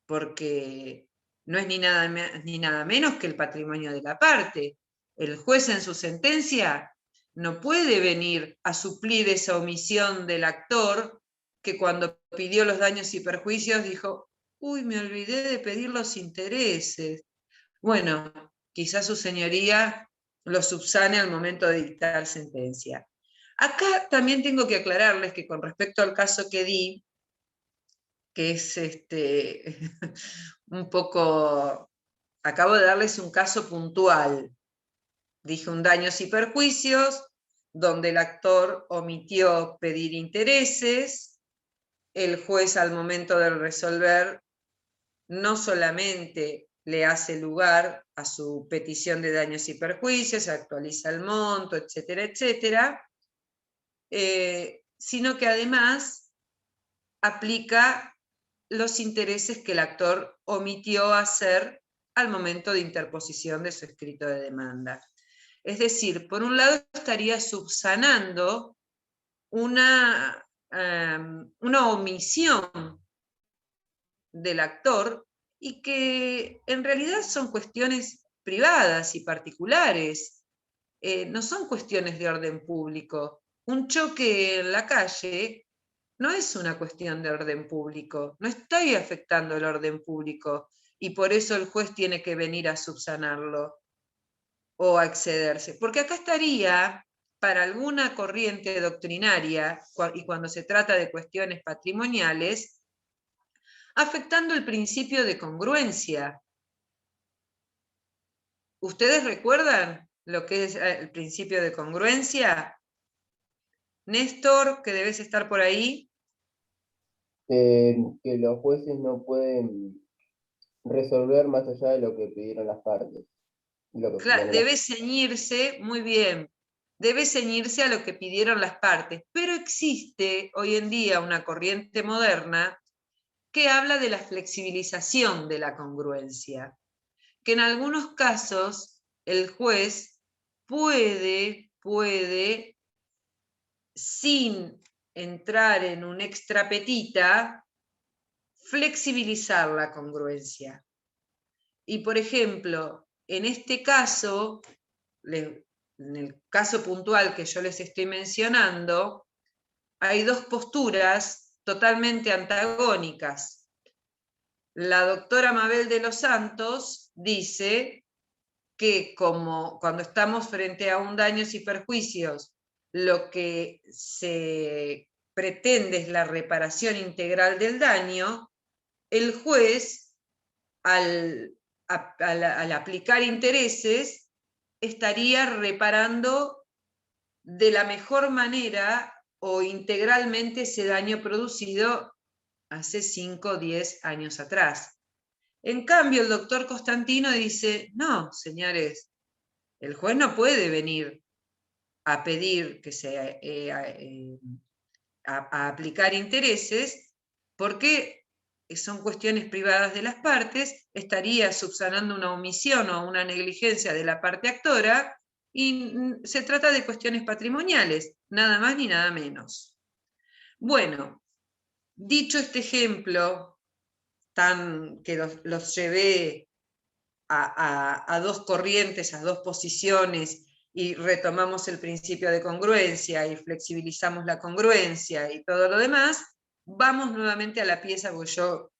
Porque no es ni nada menos que el patrimonio de la parte. El juez en su sentencia no puede venir a suplir esa omisión del actor que cuando pidió los daños y perjuicios dijo, uy, me olvidé de pedir los intereses. Bueno, quizás su señoría lo subsane al momento de dictar sentencia. Acá también tengo que aclararles que con respecto al caso que di, que es un poco, acabo de darles un caso puntual. Dije un daños y perjuicios, donde el actor omitió pedir intereses, el juez al momento de resolver no solamente le hace lugar a su petición de daños y perjuicios, actualiza el monto, etcétera, etcétera, sino que además aplica los intereses que el actor omitió hacer al momento de interposición de su escrito de demanda. Es decir, por un lado estaría subsanando una omisión del actor y que en realidad son cuestiones privadas y particulares, no son cuestiones de orden público. Un choque en la calle no es una cuestión de orden público, no estoy afectando el orden público y por eso el juez tiene que venir a subsanarlo o a excederse. Porque acá estaría, para alguna corriente doctrinaria, y cuando se trata de cuestiones patrimoniales, afectando el principio de congruencia. ¿Ustedes recuerdan lo que es el principio de congruencia? Néstor, que debes estar por ahí. Que los jueces no pueden resolver más allá de lo que pidieron las partes. Claro, debe ceñirse, muy bien, debe ceñirse a lo que pidieron las partes, pero existe hoy en día una corriente moderna que habla de la flexibilización de la congruencia, que en algunos casos el juez puede, sin entrar en un extra petita, flexibilizar la congruencia. Y por ejemplo, en este caso, en el caso puntual que yo les estoy mencionando, hay dos posturas totalmente antagónicas. La doctora Mabel de los Santos dice que como cuando estamos frente a un daños y perjuicios, lo que se pretende es la reparación integral del daño, el juez, al aplicar intereses, estaría reparando de la mejor manera o integralmente ese daño producido hace 5 o 10 años atrás. En cambio, el doctor Costantino dice, no, señores, el juez no puede venir a pedir que a aplicar intereses, porque son cuestiones privadas de las partes, estaría subsanando una omisión o una negligencia de la parte actora, y se trata de cuestiones patrimoniales, nada más ni nada menos. Bueno, dicho este ejemplo, que los llevé a dos corrientes, a dos posiciones, y retomamos el principio de congruencia y flexibilizamos la congruencia y todo lo demás, vamos nuevamente a la pieza, porque yo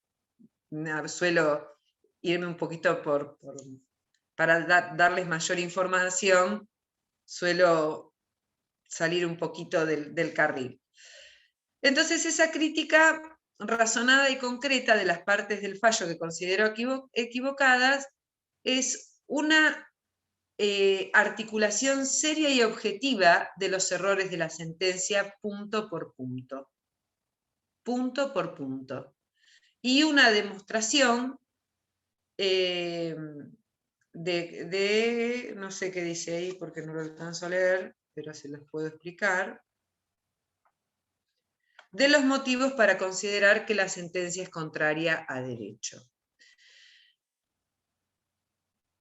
suelo irme un poquito para darles mayor información, suelo salir un poquito del carril. Entonces, esa crítica razonada y concreta de las partes del fallo que considero equivocadas es una articulación seria y objetiva de los errores de la sentencia punto por punto. Punto por punto. Y una demostración no sé qué dice ahí porque no lo alcanzo a leer, pero se los puedo explicar, de los motivos para considerar que la sentencia es contraria a derecho.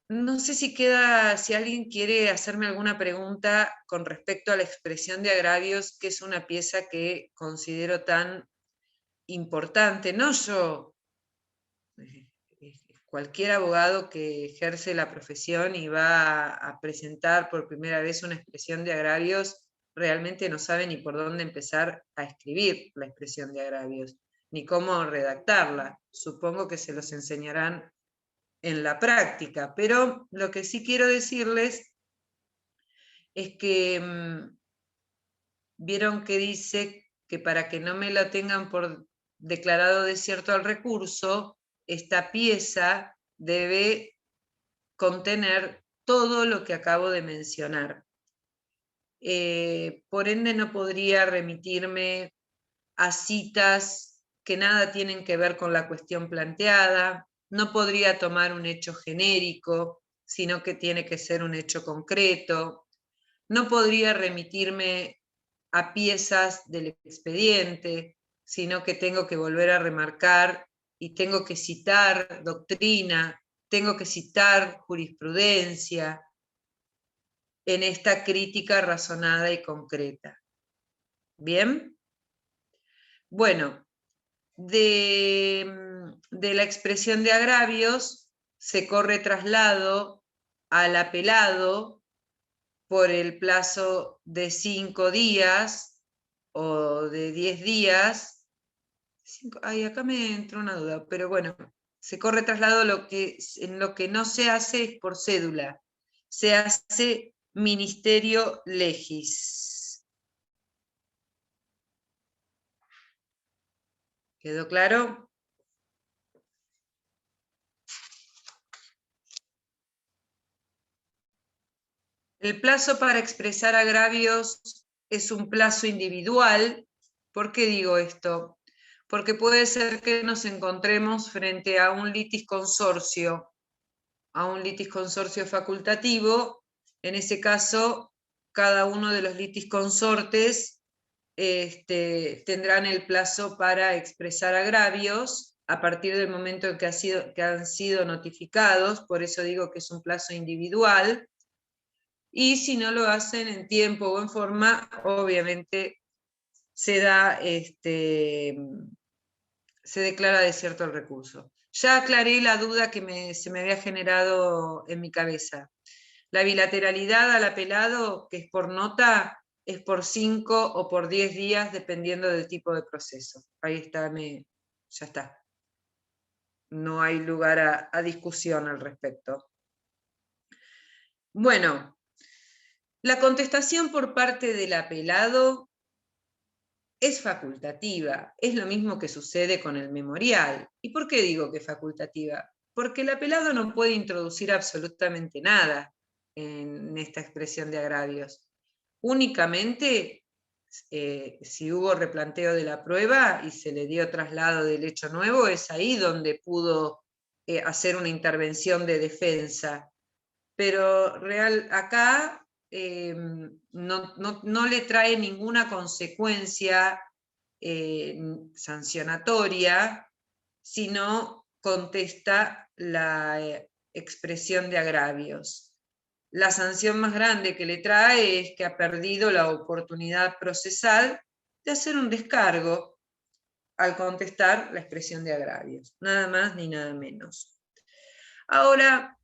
No sé si alguien quiere hacerme alguna pregunta con respecto a la expresión de agravios, que es una pieza que considero tan importante. No yo, cualquier abogado que ejerce la profesión y va a presentar por primera vez una expresión de agravios, realmente no sabe ni por dónde empezar a escribir la expresión de agravios, ni cómo redactarla. Supongo que se los enseñarán en la práctica, pero lo que sí quiero decirles es que vieron que dice que para que no me lo tengan por declarado desierto al recurso, esta pieza debe contener todo lo que acabo de mencionar. Por ende no podría remitirme a citas que nada tienen que ver con la cuestión planteada, no podría tomar un hecho genérico, sino que tiene que ser un hecho concreto, no podría remitirme a piezas del expediente, sino que tengo que volver a remarcar y tengo que citar doctrina, tengo que citar jurisprudencia en esta crítica razonada y concreta. ¿Bien? Bueno, de la expresión de agravios se corre traslado al apelado por el plazo de 5 días o de 10 días. Acá me entró una duda, pero bueno, se corre traslado en lo que no se hace es por cédula, se hace ministerio legis. ¿Quedó claro? El plazo para expresar agravios es un plazo individual. ¿Por qué digo esto? Porque puede ser que nos encontremos frente a un litisconsorcio, facultativo. En ese caso, cada uno de los litisconsortes tendrán el plazo para expresar agravios a partir del momento en que han sido notificados, por eso digo que es un plazo individual, y si no lo hacen en tiempo o en forma, obviamente se declara desierto el recurso. Ya aclaré la duda que se me había generado en mi cabeza. La bilateralidad al apelado, que es por nota, es por 5 o por 10 días, dependiendo del tipo de proceso. Ahí está, ya está. No hay lugar a discusión al respecto. Bueno, la contestación por parte del apelado es facultativa. Es lo mismo que sucede con el memorial. ¿Y por qué digo que es facultativa? Porque el apelado no puede introducir absolutamente nada en esta expresión de agravios. Únicamente, si hubo replanteo de la prueba y se le dio traslado del hecho nuevo, es ahí donde pudo hacer una intervención de defensa. Pero acá no le trae ninguna consecuencia sancionatoria, sino contesta la expresión de agravios. La sanción más grande que le trae es que ha perdido la oportunidad procesal de hacer un descargo al contestar la expresión de agravios. Nada más ni nada menos. Ahora,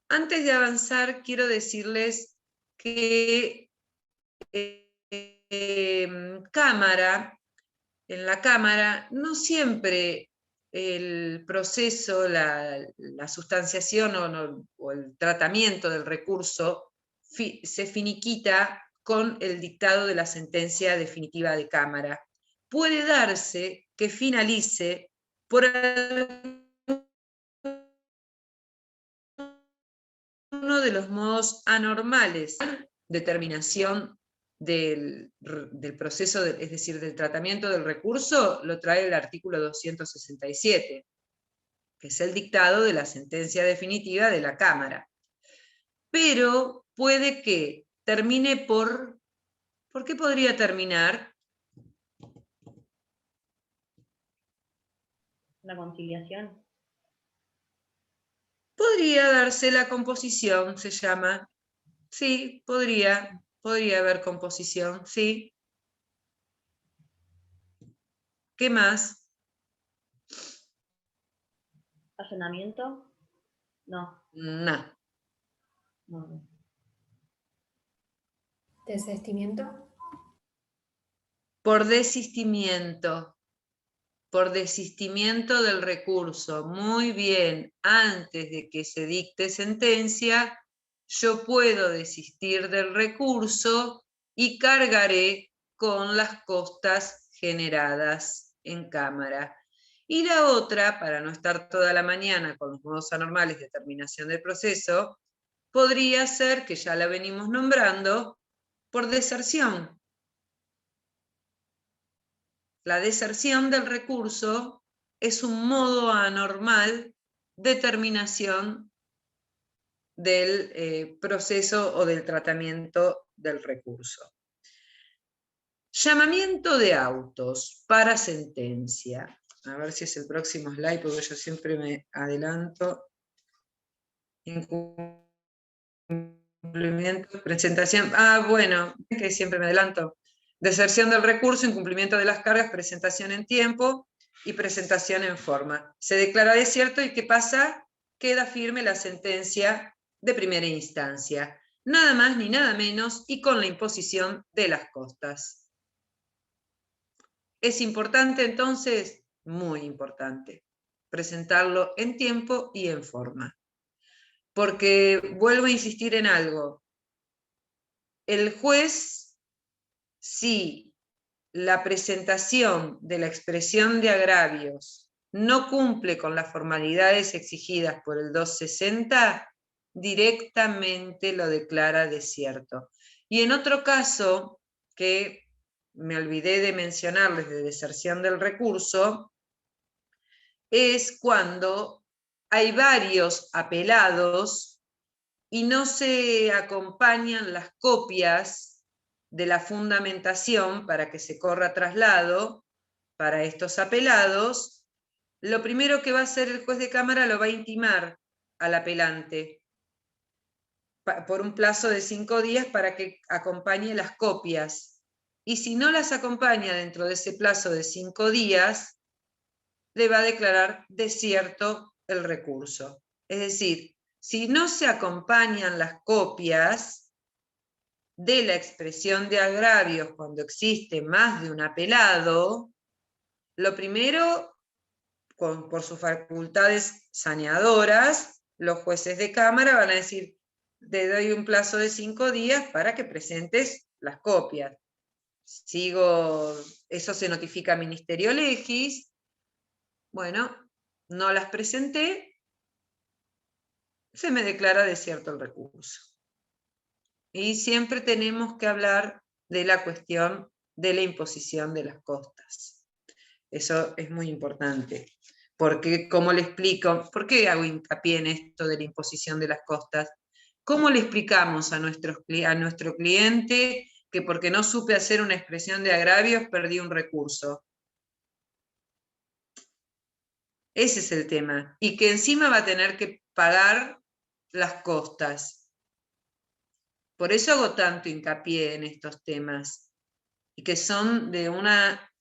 antes de avanzar, quiero decirles que en la Cámara, no siempre el proceso, la sustanciación o el tratamiento del recurso se finiquita con el dictado de la sentencia definitiva de Cámara. Puede darse que finalice por uno de los modos anormales de determinación del proceso, es decir, del tratamiento del recurso, lo trae el artículo 267, que es el dictado de la sentencia definitiva de la Cámara. Pero puede que termine ¿por qué podría terminar? La conciliación. Podría darse la composición, se llama. Sí, podría haber composición, sí. ¿Qué más? ¿Allanamiento? No. No. No. ¿Desistimiento? Por desistimiento. Por desistimiento del recurso. Muy bien, antes de que se dicte sentencia, yo puedo desistir del recurso y cargaré con las costas generadas en Cámara. Y la otra, para no estar toda la mañana con los modos anormales de terminación del proceso, podría ser, que ya la venimos nombrando, por deserción. La deserción del recurso es un modo anormal de terminación del proceso o del tratamiento del recurso. Llamamiento de autos para sentencia. A ver si es el próximo slide, porque yo siempre me adelanto. Incumplimiento, presentación. Bueno, que siempre me adelanto. Deserción del recurso, incumplimiento de las cargas, presentación en tiempo y presentación en forma. Se declara desierto y ¿qué pasa? Queda firme la sentencia de primera instancia. Nada más ni nada menos y con la imposición de las costas. ¿Es importante entonces? Muy importante. Presentarlo en tiempo y en forma. Porque vuelvo a insistir en algo. El juez, si la presentación de la expresión de agravios no cumple con las formalidades exigidas por el 260, directamente lo declara desierto. Y en otro caso, que me olvidé de mencionarles de deserción del recurso, es cuando hay varios apelados y no se acompañan las copias de la fundamentación para que se corra traslado para estos apelados. Lo primero que va a hacer el juez de Cámara lo va a intimar al apelante por un plazo de 5 días para que acompañe las copias. Y si no las acompaña dentro de ese plazo de 5 días, le va a declarar desierto el recurso. Es decir, si no se acompañan las copias de la expresión de agravios cuando existe más de un apelado, lo primero, por sus facultades saneadoras, los jueces de cámara van a decir, te doy un plazo de 5 días para que presentes las copias. Eso se notifica a Ministerio Legis, bueno, no las presenté, se me declara desierto el recurso. Y siempre tenemos que hablar de la cuestión de la imposición de las costas. Eso es muy importante. Porque, como le explico, ¿por qué hago hincapié en esto de la imposición de las costas? ¿Cómo le explicamos a nuestro cliente que porque no supe hacer una expresión de agravios perdí un recurso? Ese es el tema. Y que encima va a tener que pagar las costas. Por eso hago tanto hincapié en estos temas. Y que son de una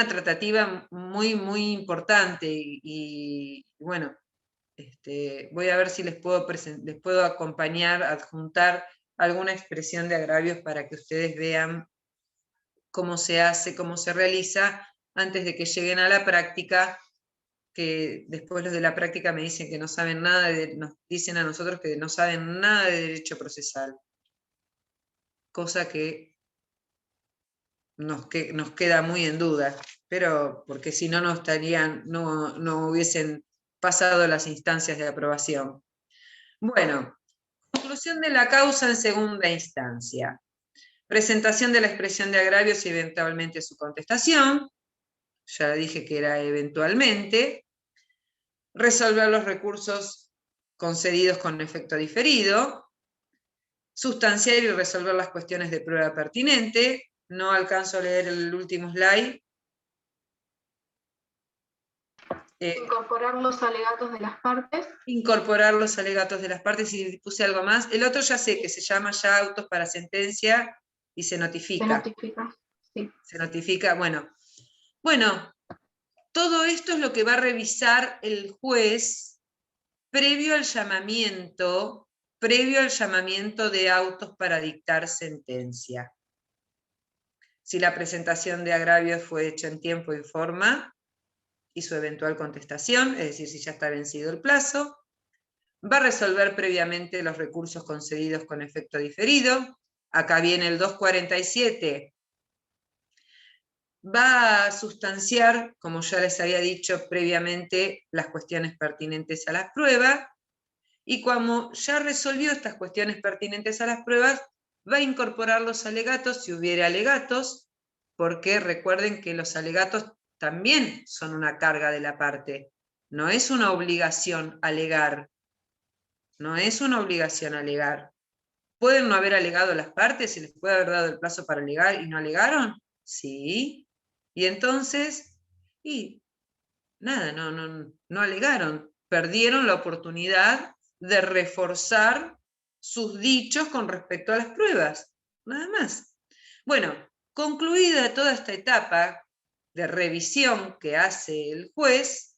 tratativa muy, muy importante. Y bueno, voy a ver si les puedo acompañar, adjuntar alguna expresión de agravios para que ustedes vean cómo se hace, cómo se realiza, antes de que lleguen a la práctica, que después los de la práctica me dicen que no saben nada, nos dicen a nosotros que no saben nada de derecho procesal. Cosa que nos queda muy en duda, pero porque si no, no hubiesen pasado las instancias de aprobación. Bueno, conclusión de la causa en segunda instancia. Presentación de la expresión de agravios y eventualmente su contestación. Ya dije que era eventualmente. Resolver los recursos concedidos con efecto diferido. Sustanciar y resolver las cuestiones de prueba pertinente. No alcanzo a leer el último slide. Incorporar los alegatos de las partes. Incorporar los alegatos de las partes, y puse algo más. El otro ya sé que se llama ya autos para sentencia y se notifica. Se notifica, sí. Se notifica, bueno. Bueno, todo esto es lo que va a revisar el juez previo al llamamiento de autos para dictar sentencia. Si la presentación de agravios fue hecha en tiempo y forma, y su eventual contestación, es decir, si ya está vencido el plazo, va a resolver previamente los recursos concedidos con efecto diferido. Acá viene el 247. Va a sustanciar, como ya les había dicho previamente, las cuestiones pertinentes a las pruebas, y como ya resolvió estas cuestiones pertinentes a las pruebas, va a incorporar los alegatos, si hubiera alegatos, porque recuerden que los alegatos también son una carga de la parte. No es una obligación alegar. No es una obligación alegar. ¿Pueden no haber alegado las partes? ¿Se les puede haber dado el plazo para alegar y no alegaron? Sí. Y entonces, nada, no alegaron. Perdieron la oportunidad de reforzar sus dichos con respecto a las pruebas. Nada más. Bueno, concluida toda esta etapa de revisión que hace el juez,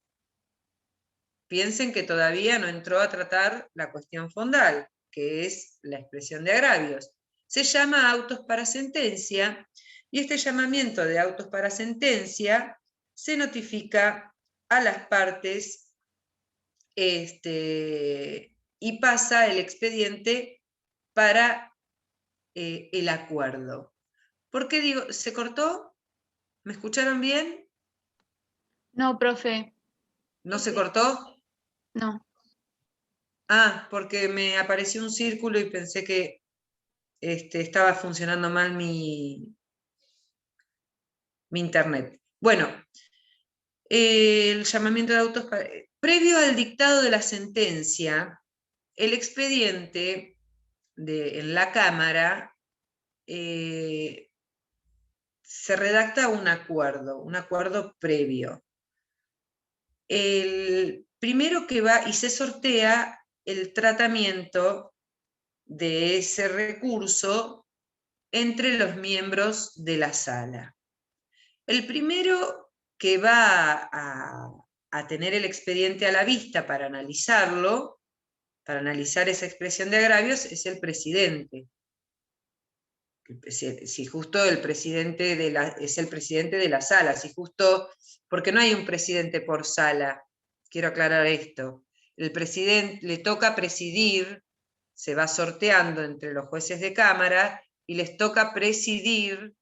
piensen que todavía no entró a tratar la cuestión fondal, que es la expresión de agravios. Se llama autos para sentencia, y este llamamiento de autos para sentencia se notifica a las partes y pasa el expediente para el acuerdo. ¿Por qué digo, se cortó? ¿Me escucharon bien? No, profe. ¿No se cortó? No. Ah, porque me apareció un círculo y pensé que estaba funcionando mal mi internet. Bueno, el llamamiento de autos previo al dictado de la sentencia, el expediente en la Cámara se redacta un acuerdo previo. El primero que va y se sortea el tratamiento de ese recurso entre los miembros de la sala. El primero que va a tener el expediente a la vista para analizarlo, para analizar esa expresión de agravios, es el presidente. Si justo el presidente es el presidente de la sala, si justo, porque no hay un presidente por sala, quiero aclarar esto. El presidente le toca presidir, se va sorteando entre los jueces de cámara, y les toca presidir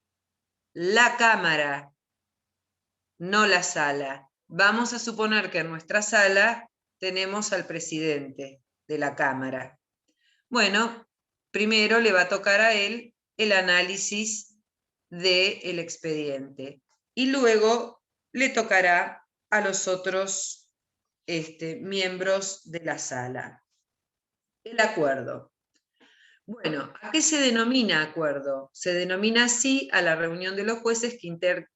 la cámara, no la sala. Vamos a suponer que en nuestra sala tenemos al presidente de la cámara. Bueno, primero le va a tocar a él el análisis del expediente, y luego le tocará a los otros miembros de la sala. El acuerdo. Bueno, ¿a qué se denomina acuerdo? Se denomina así a la reunión de los jueces que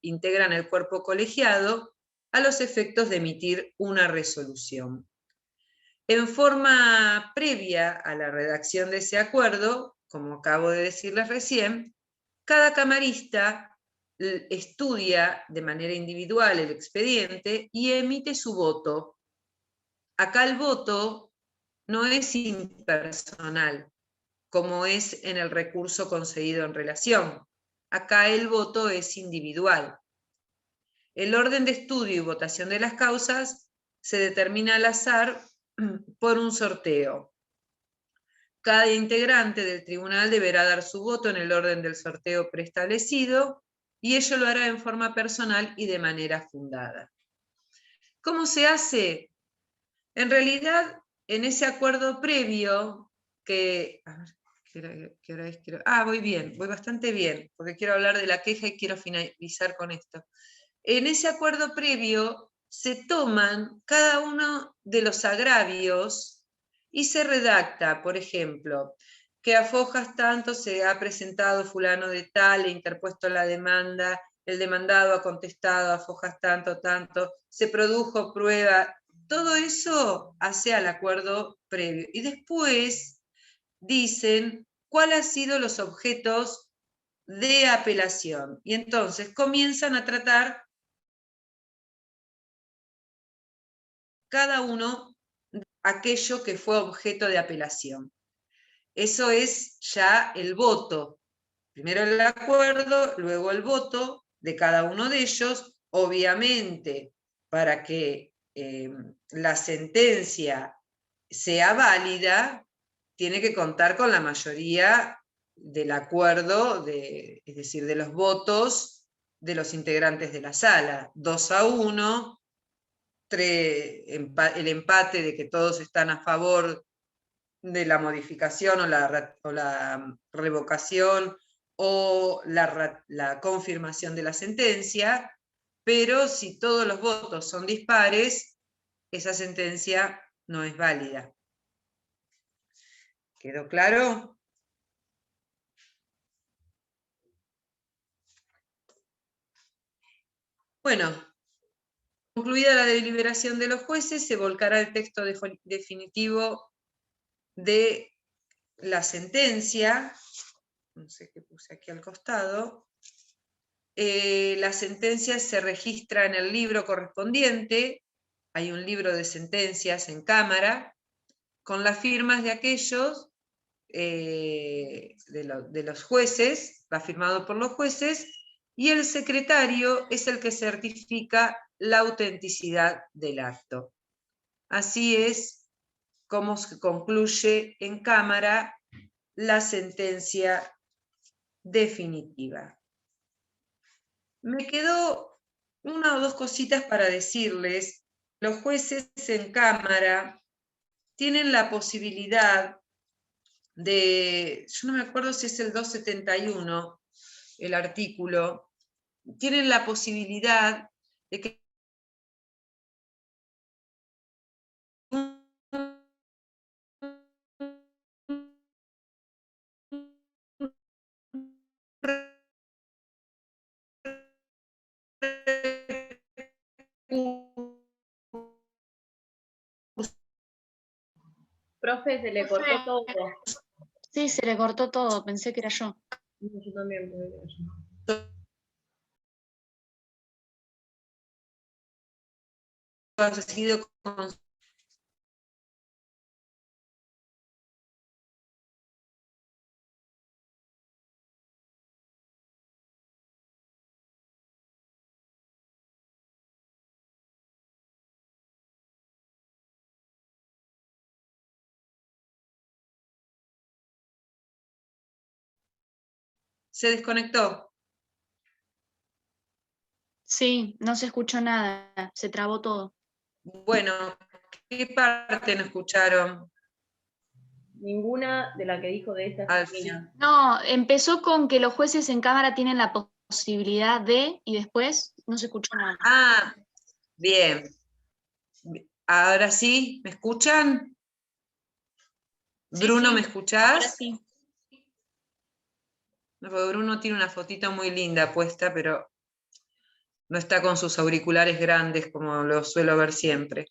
integran el cuerpo colegiado a los efectos de emitir una resolución. En forma previa a la redacción de ese acuerdo, como acabo de decirles recién, cada camarista estudia de manera individual el expediente y emite su voto. Acá el voto no es impersonal, como es en el recurso concedido en relación. Acá el voto es individual. El orden de estudio y votación de las causas se determina al azar por un sorteo. Cada integrante del tribunal deberá dar su voto en el orden del sorteo preestablecido, y ello lo hará en forma personal y de manera fundada. ¿Cómo se hace? En realidad, en ese acuerdo previo, que... A ver, ¿qué hora es? Voy bien, voy bastante bien, porque quiero hablar de la queja y quiero finalizar con esto. En ese acuerdo previo se toman cada uno de los agravios y se redacta, por ejemplo, que a fojas tanto se ha presentado fulano de tal, e interpuesto la demanda, el demandado ha contestado a fojas tanto, se produjo prueba, todo eso hace al acuerdo previo. Y después dicen cuáles han sido los objetos de apelación. Y entonces comienzan a tratar cada uno aquello que fue objeto de apelación. Eso es ya el voto. Primero el acuerdo, luego el voto de cada uno de ellos. Obviamente, para que la sentencia sea válida, tiene que contar con la mayoría del acuerdo, es decir, de los votos de los integrantes de la sala. 2-1, el empate de que todos están a favor de la modificación o la revocación o la confirmación de la sentencia, pero si todos los votos son dispares, esa sentencia no es válida. ¿Quedó claro? Bueno, concluida la deliberación de los jueces, se volcará el texto definitivo de la sentencia. No sé qué puse aquí al costado. La sentencia se registra en el libro correspondiente. Hay un libro de sentencias en cámara, con las firmas de aquellos, de los jueces, va firmado por los jueces, y el secretario es el que certifica la autenticidad del acto. Así es como se concluye en cámara la sentencia definitiva. Me quedó una o dos cositas para decirles. Los jueces en cámara tienen la posibilidad de, yo no me acuerdo si es el 271, el artículo, tienen la posibilidad de que Profe, se le cortó todo. Sí, se le cortó todo, pensé que era yo. Yo también pensé que era yo. ha sido ¿Se desconectó? Sí, no se escuchó nada, se trabó todo. Bueno, ¿qué parte no escucharon? Ninguna de la que dijo de estas Al termina. No, empezó con que los jueces en cámara tienen la posibilidad de, y después no se escuchó nada. Ah, bien. Ahora sí, ¿me escuchan? Bruno, Sí, ¿me escuchás? ahora sí. Bruno tiene una fotito muy linda puesta, pero no está con sus auriculares grandes como lo suelo ver siempre.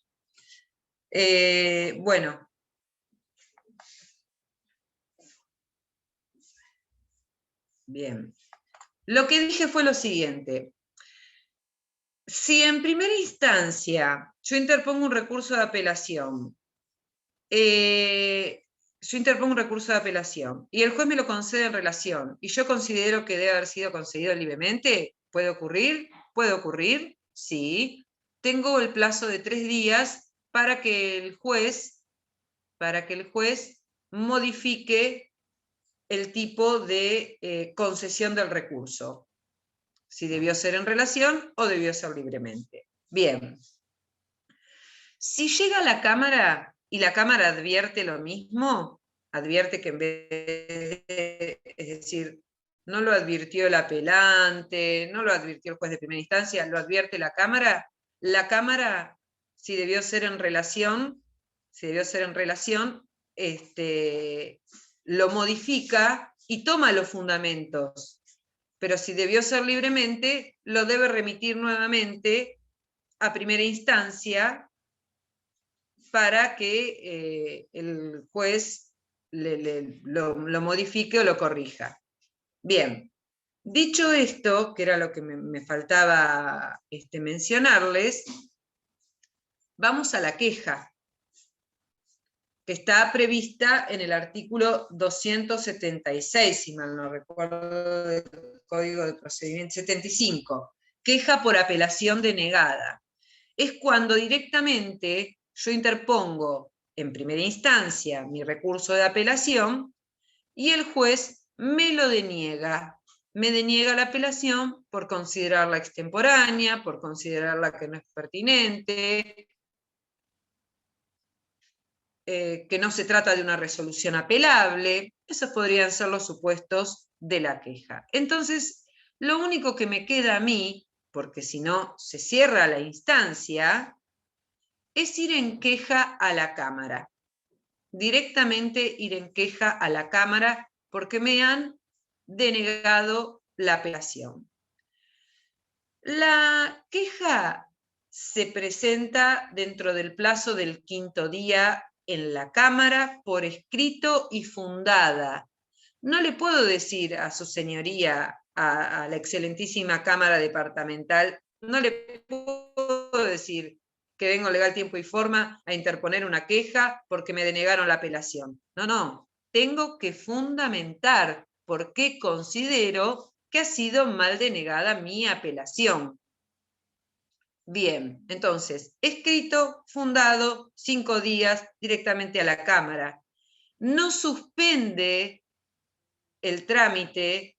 Bueno. Bien. Lo que dije fue lo siguiente. Si en primera instancia yo interpongo un recurso de apelación, y el juez me lo concede en relación, y yo considero que debe haber sido concedido libremente, ¿puede ocurrir? ¿Puede ocurrir? Sí. Tengo el plazo de 3 días para que el juez modifique el tipo de concesión del recurso. Si debió ser en relación o debió ser libremente. Bien. Si llega a la Cámara y la Cámara advierte lo mismo, advierte que en vez de, es decir, no lo advirtió el apelante, no lo advirtió el juez de primera instancia, lo advierte la Cámara, si debió ser en relación, lo modifica y toma los fundamentos. Pero si debió ser libremente, lo debe remitir nuevamente a primera instancia para que el juez lo modifique o lo corrija. Bien, dicho esto, que era lo que me faltaba mencionarles, vamos a la queja, que está prevista en el artículo 276, si mal no recuerdo, del Código de Procedimiento 75, queja por apelación denegada. Es cuando directamente yo interpongo en primera instancia mi recurso de apelación y el juez me lo deniega. Me deniega la apelación por considerarla extemporánea, por considerarla que no es pertinente, que no se trata de una resolución apelable. Esos podrían ser los supuestos de la queja. Entonces, lo único que me queda a mí, porque si no se cierra la instancia, es ir en queja a la Cámara. Directamente ir en queja a la Cámara porque me han denegado la apelación. La queja se presenta dentro del plazo del 5º día en la Cámara por escrito y fundada. No le puedo decir a su señoría, a la excelentísima Cámara Departamental, no le puedo decir que vengo legal, tiempo y forma a interponer una queja porque me denegaron la apelación. No, no, tengo que fundamentar por qué considero que ha sido mal denegada mi apelación. Bien, entonces, escrito, fundado, 5 días, directamente a la Cámara. No suspende el trámite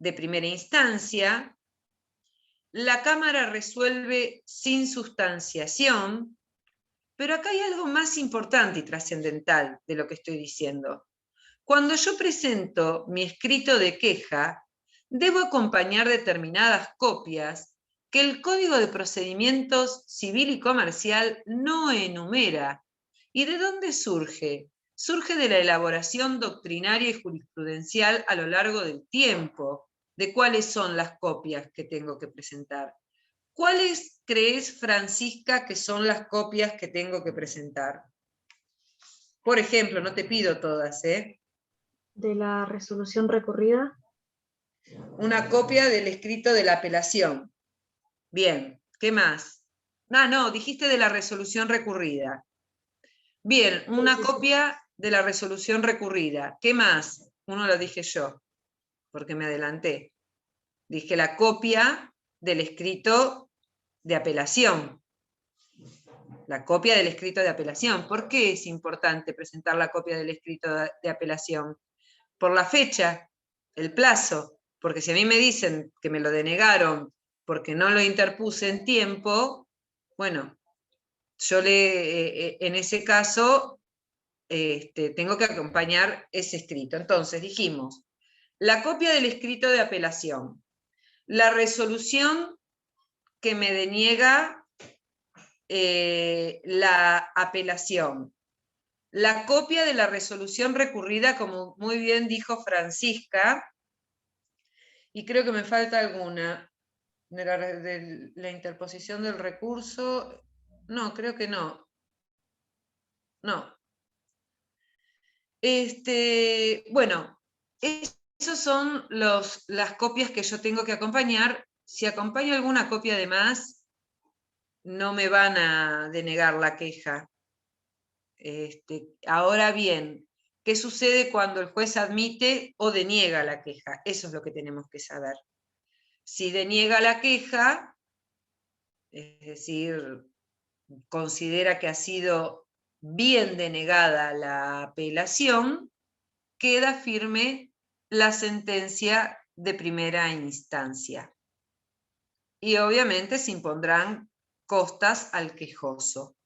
de primera instancia, la Cámara resuelve sin sustanciación, pero acá hay algo más importante y trascendental de lo que estoy diciendo. Cuando yo presento mi escrito de queja, debo acompañar determinadas copias que el Código de Procedimientos Civil y Comercial no enumera. ¿Y de dónde surge? Surge de la elaboración doctrinaria y jurisprudencial a lo largo del tiempo, de cuáles son las copias que tengo que presentar. ¿Cuáles crees, Francisca, que son las copias que tengo que presentar? Por ejemplo, no te pido todas, ¿eh? De la resolución recurrida. Una copia del escrito de la apelación. Bien, ¿qué más? No, dijiste de la resolución recurrida. Bien, una copia de la resolución recurrida. ¿Qué más? Uno lo dije yo, porque me adelanté. Dije la copia del escrito de apelación. La copia del escrito de apelación. ¿Por qué es importante presentar la copia del escrito de apelación? Por la fecha, el plazo. Porque si a mí me dicen que me lo denegaron porque no lo interpuse en tiempo, bueno, yo en ese caso tengo que acompañar ese escrito. Entonces dijimos, la copia del escrito de apelación, la resolución que me deniega la apelación, la copia de la resolución recurrida, como muy bien dijo Francisca, y creo que me falta alguna, de la interposición del recurso, no, creo que no. No. Bueno, esas son las copias que yo tengo que acompañar. Si acompaño alguna copia de más, no me van a denegar la queja. Ahora bien, ¿qué sucede cuando el juez admite o deniega la queja? Eso es lo que tenemos que saber. Si deniega la queja, es decir, considera que ha sido bien denegada la apelación, queda firme la sentencia de primera instancia. Y obviamente se impondrán costas al quejoso.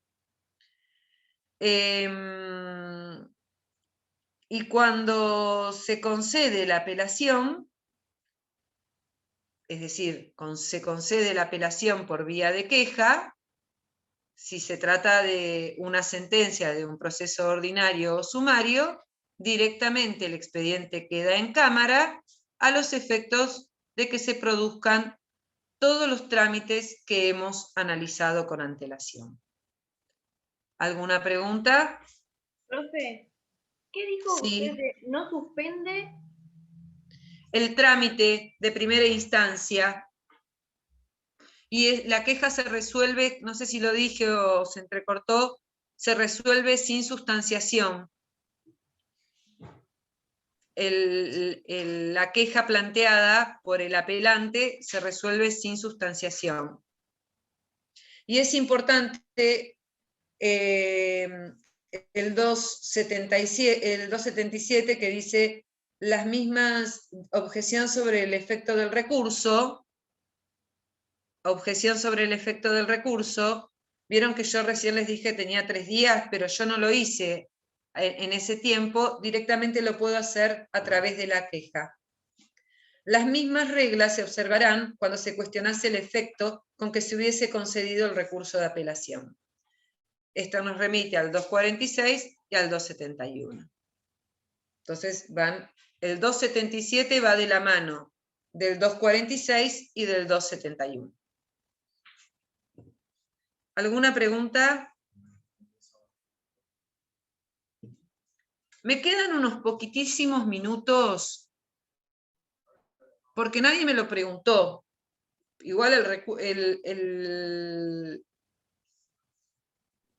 Y cuando se concede la apelación, es decir, se concede la apelación por vía de queja, si se trata de una sentencia de un proceso ordinario o sumario, directamente el expediente queda en cámara a los efectos de que se produzcan todos los trámites que hemos analizado con antelación. ¿Alguna pregunta? Profe, ¿qué dijo usted de no suspende? El trámite de primera instancia. Y la queja se resuelve, no sé si lo dije o se entrecortó, se resuelve sin sustanciación. La queja planteada por el apelante se resuelve sin sustanciación. Y es importante el 277 que dice las mismas objeción sobre el efecto del recurso. Objeción sobre el efecto del recurso. Vieron que yo recién les dije tenía 3 días, pero yo no lo hice en ese tiempo, directamente lo puedo hacer a través de la queja. Las mismas reglas se observarán cuando se cuestionase el efecto con que se hubiese concedido el recurso de apelación. Esto nos remite al 246 y al 271. Entonces el 277 va de la mano del 246 y del 271. ¿Alguna pregunta? Me quedan unos poquitísimos minutos, porque nadie me lo preguntó. Igual el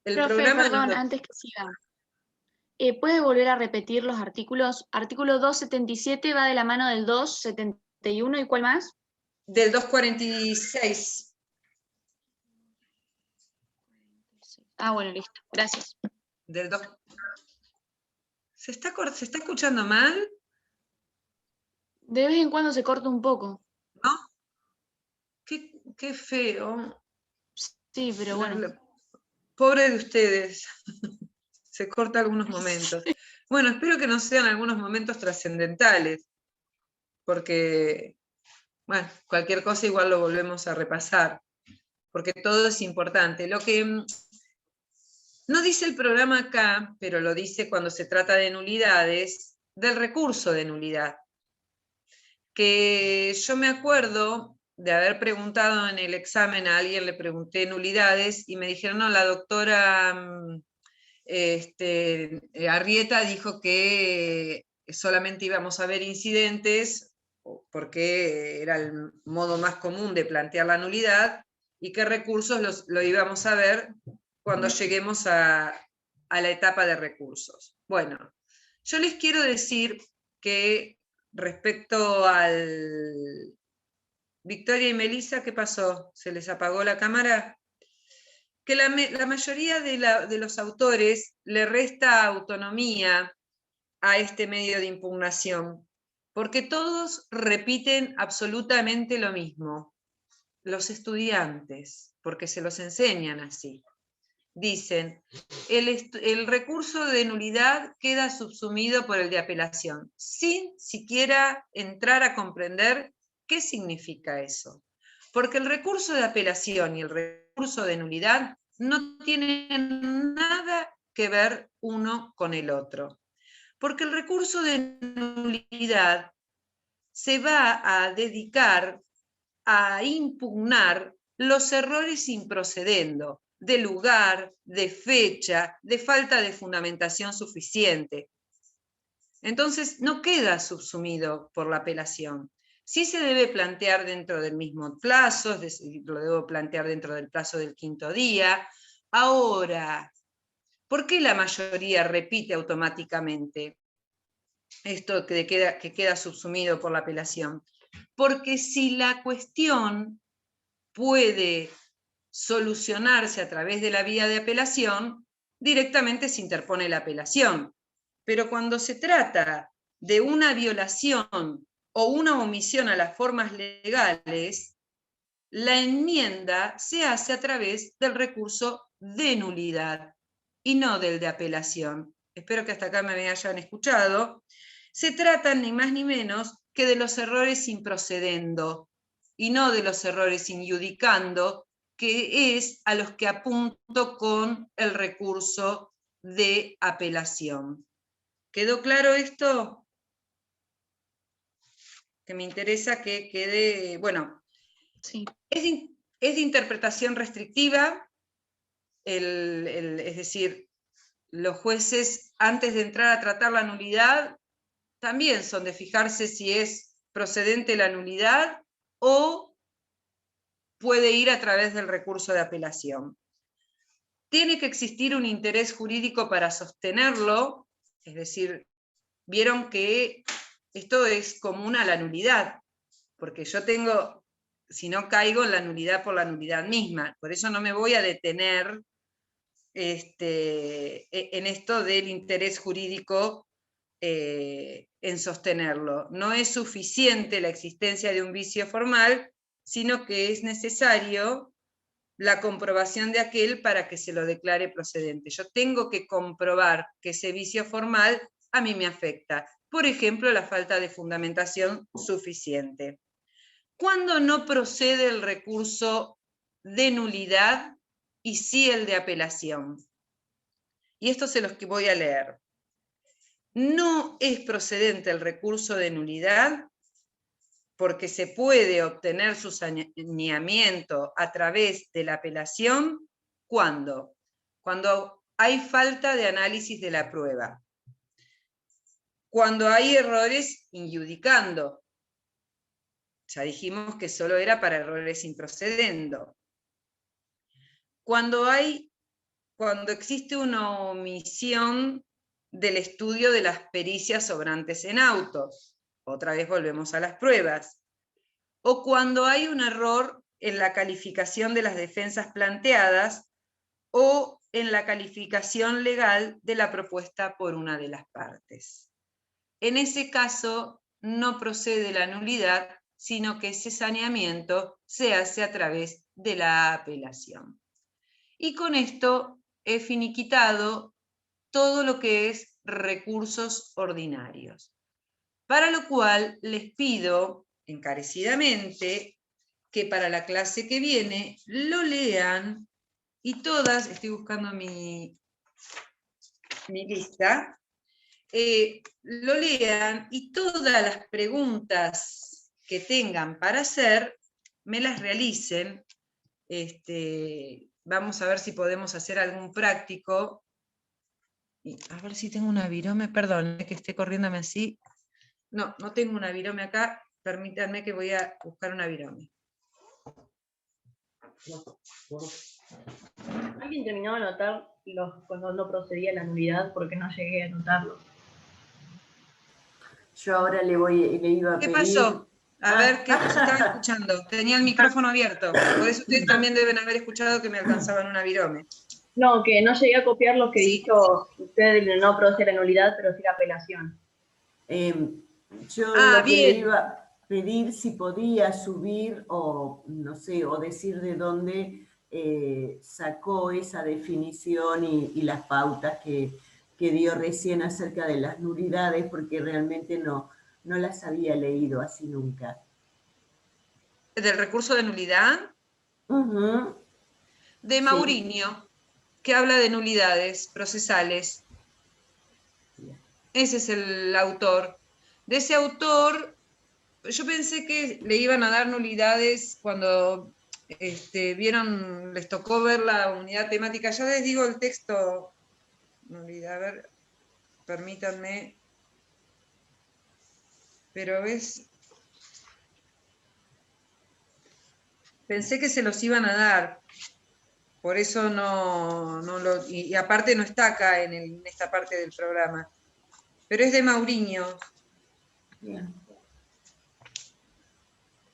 Profe, programa... perdón, antes que siga. ¿Puede volver a repetir los artículos? Artículo 277 va de la mano del 271, ¿y cuál más? Del 246. Ah, bueno, listo. Gracias. Del 2. ¿Se está escuchando mal? De vez en cuando se corta un poco. ¿No? Qué feo. Sí, pero bueno. Pobre de ustedes. Se corta algunos momentos. Bueno, espero que no sean algunos momentos trascendentales, porque, bueno, cualquier cosa igual lo volvemos a repasar, porque todo es importante. Lo que no dice el programa acá, pero lo dice cuando se trata de nulidades, del recurso de nulidad. Que yo me acuerdo de haber preguntado en el examen, a alguien le pregunté nulidades, y me dijeron, no, la doctora Arrieta dijo que solamente íbamos a ver incidentes, porque era el modo más común de plantear la nulidad, y qué recursos lo íbamos a ver cuando lleguemos a la etapa de recursos. Bueno, yo les quiero decir que respecto al... Victoria y Melissa, ¿qué pasó? ¿Se les apagó la cámara? Que la mayoría de los autores le resta autonomía a este medio de impugnación, porque todos repiten absolutamente lo mismo. Los estudiantes, porque se los enseñan así. Dicen, el recurso de nulidad queda subsumido por el de apelación, sin siquiera entrar a comprender qué significa eso. Porque el recurso de apelación y el recurso de nulidad no tienen nada que ver uno con el otro. Porque el recurso de nulidad se va a dedicar a impugnar los errores improcedendo, de lugar, de fecha, de falta de fundamentación suficiente. Entonces no queda subsumido por la apelación. Sí se debe plantear dentro del mismo plazo, lo debo plantear dentro del plazo del 5º día. Ahora, ¿por qué la mayoría repite automáticamente esto que queda subsumido por la apelación? Porque si la cuestión puede solucionarse a través de la vía de apelación, directamente se interpone la apelación. Pero cuando se trata de una violación o una omisión a las formas legales, la enmienda se hace a través del recurso de nulidad y no del de apelación. Espero que hasta acá me hayan escuchado. Se trata ni más ni menos que de los errores improcedendo y no de los errores injudicando, que es a los que apunto con el recurso de apelación. ¿Quedó claro esto? Que me interesa que quede, bueno, sí. Es de interpretación restrictiva, es decir, los jueces antes de entrar a tratar la nulidad también son de fijarse si es procedente la nulidad o puede ir a través del recurso de apelación. Tiene que existir un interés jurídico para sostenerlo, es decir, vieron que esto es común a la nulidad, porque yo tengo, si no caigo en la nulidad por la nulidad misma, por eso no me voy a detener en esto del interés jurídico en sostenerlo. No es suficiente la existencia de un vicio formal, sino que es necesario la comprobación de aquel para que se lo declare procedente. Yo tengo que comprobar que ese vicio formal a mí me afecta. Por ejemplo, la falta de fundamentación suficiente. ¿Cuándo no procede el recurso de nulidad y sí el de apelación? Y esto se los que voy a leer. No es procedente el recurso de nulidad porque se puede obtener su saneamiento a través de la apelación. ¿Cuándo? Cuando hay falta de análisis de la prueba. Cuando hay errores injudicando. Ya dijimos que solo era para errores improcedendo. Cuando existe una omisión del estudio de las pericias sobrantes en autos. Otra vez volvemos a las pruebas. O cuando hay un error en la calificación de las defensas planteadas o en la calificación legal de la propuesta por una de las partes. En ese caso no procede la nulidad, sino que ese saneamiento se hace a través de la apelación. Y con esto he finiquitado todo lo que es recursos ordinarios. Para lo cual les pido encarecidamente que para la clase que viene lo lean y todas, estoy buscando mi lista, lo lean y todas las preguntas que tengan para hacer me las realicen. Vamos a ver si podemos hacer algún práctico. A ver si tengo una virome, perdón, que esté corriéndome así. No, no tengo una virome acá, permítanme que voy a buscar una virome. ¿Alguien terminó de anotar cuando no procedía la nulidad? Porque no llegué a anotarlo. Yo ahora le iba a pedir... ¿Qué pasó? A ver, ¿qué estaba escuchando? Tenía el micrófono abierto. Por eso ustedes también deben haber escuchado que me alcanzaban una virome. No, que no llegué a copiar lo que dijo usted de no proceder la nulidad, pero sí la apelación. Yo lo que le iba a pedir si podía subir o, no sé, o decir de dónde sacó esa definición y las pautas que dio recién acerca de las nulidades, porque realmente no las había leído así nunca. ¿Del recurso de nulidad? De Maurinho, que habla de nulidades procesales. Ese es el autor. De ese autor, yo pensé que le iban a dar nulidades cuando vieron, les tocó ver la unidad temática. Ya les digo el texto. Nulidad, a ver, permítanme. Pero pensé que se los iban a dar. Por eso no lo... Y aparte no está acá en esta parte del programa. Pero es de Maurinho. Bien.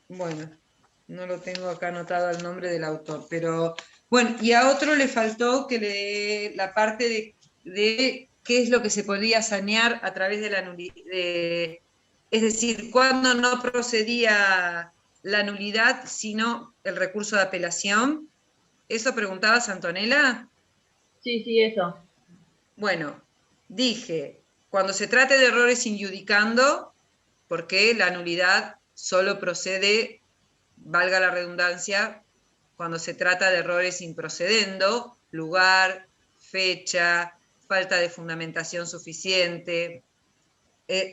Bueno, no lo tengo acá anotado el nombre del autor, pero bueno, y a otro le faltó que le dé la parte de qué es lo que se podía sanear a través de la nulidad, es decir, cuándo no procedía la nulidad, sino el recurso de apelación. ¿Eso preguntabas, Antonella? Sí, eso. Bueno, dije, cuando se trate de errores injudicando, porque la nulidad solo procede, valga la redundancia, cuando se trata de errores improcedendo, lugar, fecha, falta de fundamentación suficiente,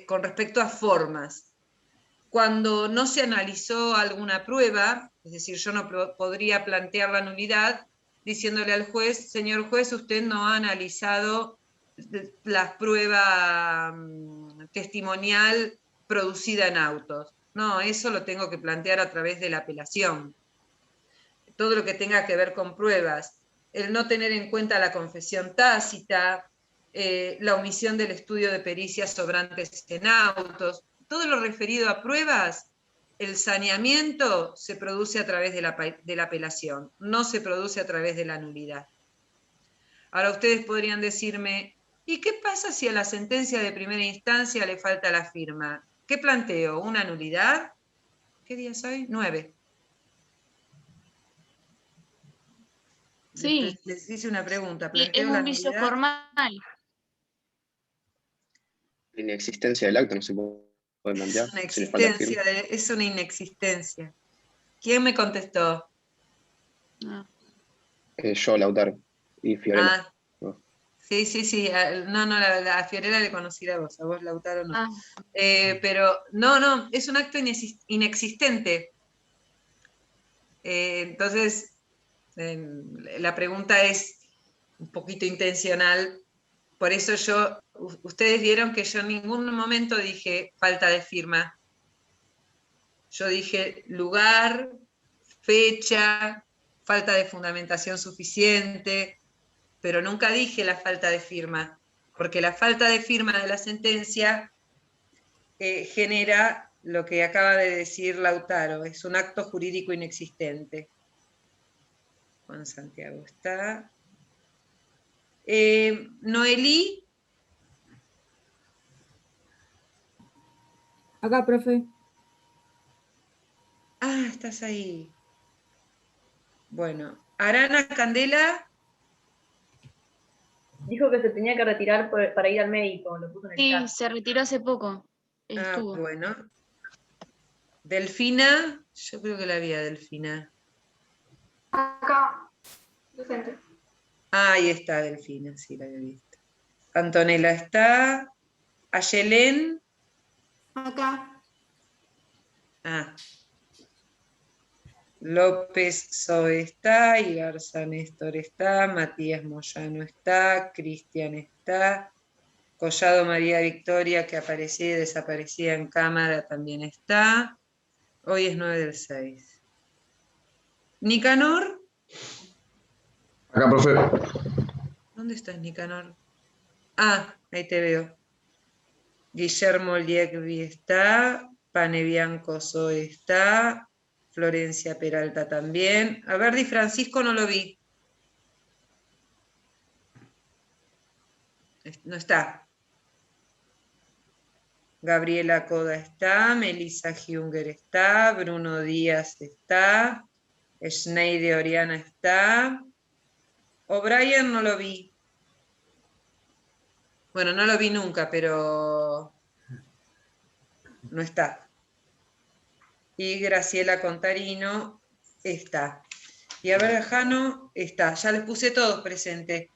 con respecto a formas. Cuando no se analizó alguna prueba, es decir, yo no podría plantear la nulidad diciéndole al juez, señor juez, usted no ha analizado la prueba testimonial producida en autos. No, eso lo tengo que plantear a través de la apelación. Todo lo que tenga que ver con pruebas, el no tener en cuenta la confesión tácita, la omisión del estudio de pericias sobrantes en autos, todo lo referido a pruebas, el saneamiento se produce a través de la apelación, no se produce a través de la nulidad. Ahora ustedes podrían decirme, ¿y qué pasa si a la sentencia de primera instancia le falta la firma? ¿Qué planteo? ¿Una nulidad? ¿Qué día soy? 9. Sí. Les hice una pregunta. Es un vicio formal. La inexistencia del acto no se puede plantear. Es una inexistencia. ¿Quién me contestó? Yo, Lautaro. Y Fiorella. Sí. No, a Fiorella le conocí a vos Lautaro no. Pero no, es un acto inexistente. Entonces, la pregunta es un poquito intencional. Por eso ustedes vieron que yo en ningún momento dije falta de firma. Yo dije lugar, fecha, falta de fundamentación suficiente, pero nunca dije la falta de firma, porque la falta de firma de la sentencia genera lo que acaba de decir Lautaro, es un acto jurídico inexistente. Juan Santiago está. Noelí. Acá, profe. Ah, estás ahí. Bueno, Arana Candela. Dijo que se tenía que retirar para ir al médico, lo puso en el chat. Sí, se retiró hace poco. Estuvo. Bueno. Delfina, yo creo que la vi a Delfina. Acá, presente. Ahí está Delfina, sí, la había visto. Antonella está. Ayelén. Acá. López Zoe está, Igarza Néstor está, Matías Moyano está, Cristian está, Collado María Victoria, que aparecía y desaparecía en cámara, también está. Hoy es 9 del 6. Nicanor. Acá, profe. ¿Dónde estás, Nicanor? Ah, ahí te veo. Guillermo Liegvi está, Pane Bianco Zoe está, Florencia Peralta también. A ver, Di Francisco no lo vi. No está. Gabriela Coda está, Melissa Junger está, Bruno Díaz está, Schneide Oriana está. O'Brien no lo vi. Bueno, no lo vi nunca, pero no está. Y Graciela Contarino está. Y a ver, Jano está. Ya les puse todos presentes.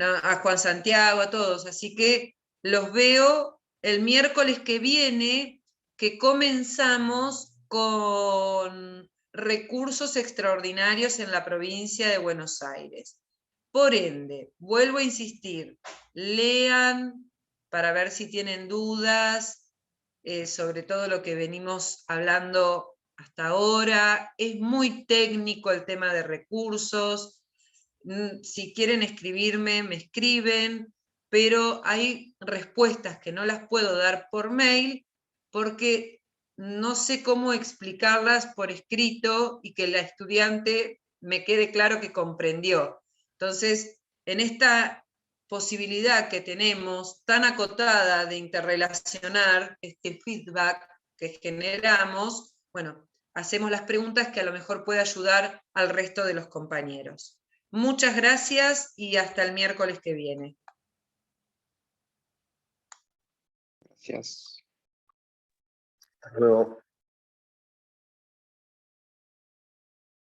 A Juan Santiago, a todos. Así que los veo el miércoles que viene, que comenzamos con recursos extraordinarios en la provincia de Buenos Aires. Por ende, vuelvo a insistir, lean para ver si tienen dudas sobre todo lo que venimos hablando hasta ahora. Es muy técnico el tema de recursos. Si quieren escribirme, me escriben, pero hay respuestas que no las puedo dar por mail porque no sé cómo explicarlas por escrito y que la estudiante me quede claro que comprendió. Entonces, en esta posibilidad que tenemos tan acotada de interrelacionar este feedback que generamos, bueno, hacemos las preguntas que a lo mejor puede ayudar al resto de los compañeros. Muchas gracias y hasta el miércoles que viene. Gracias. Hasta luego.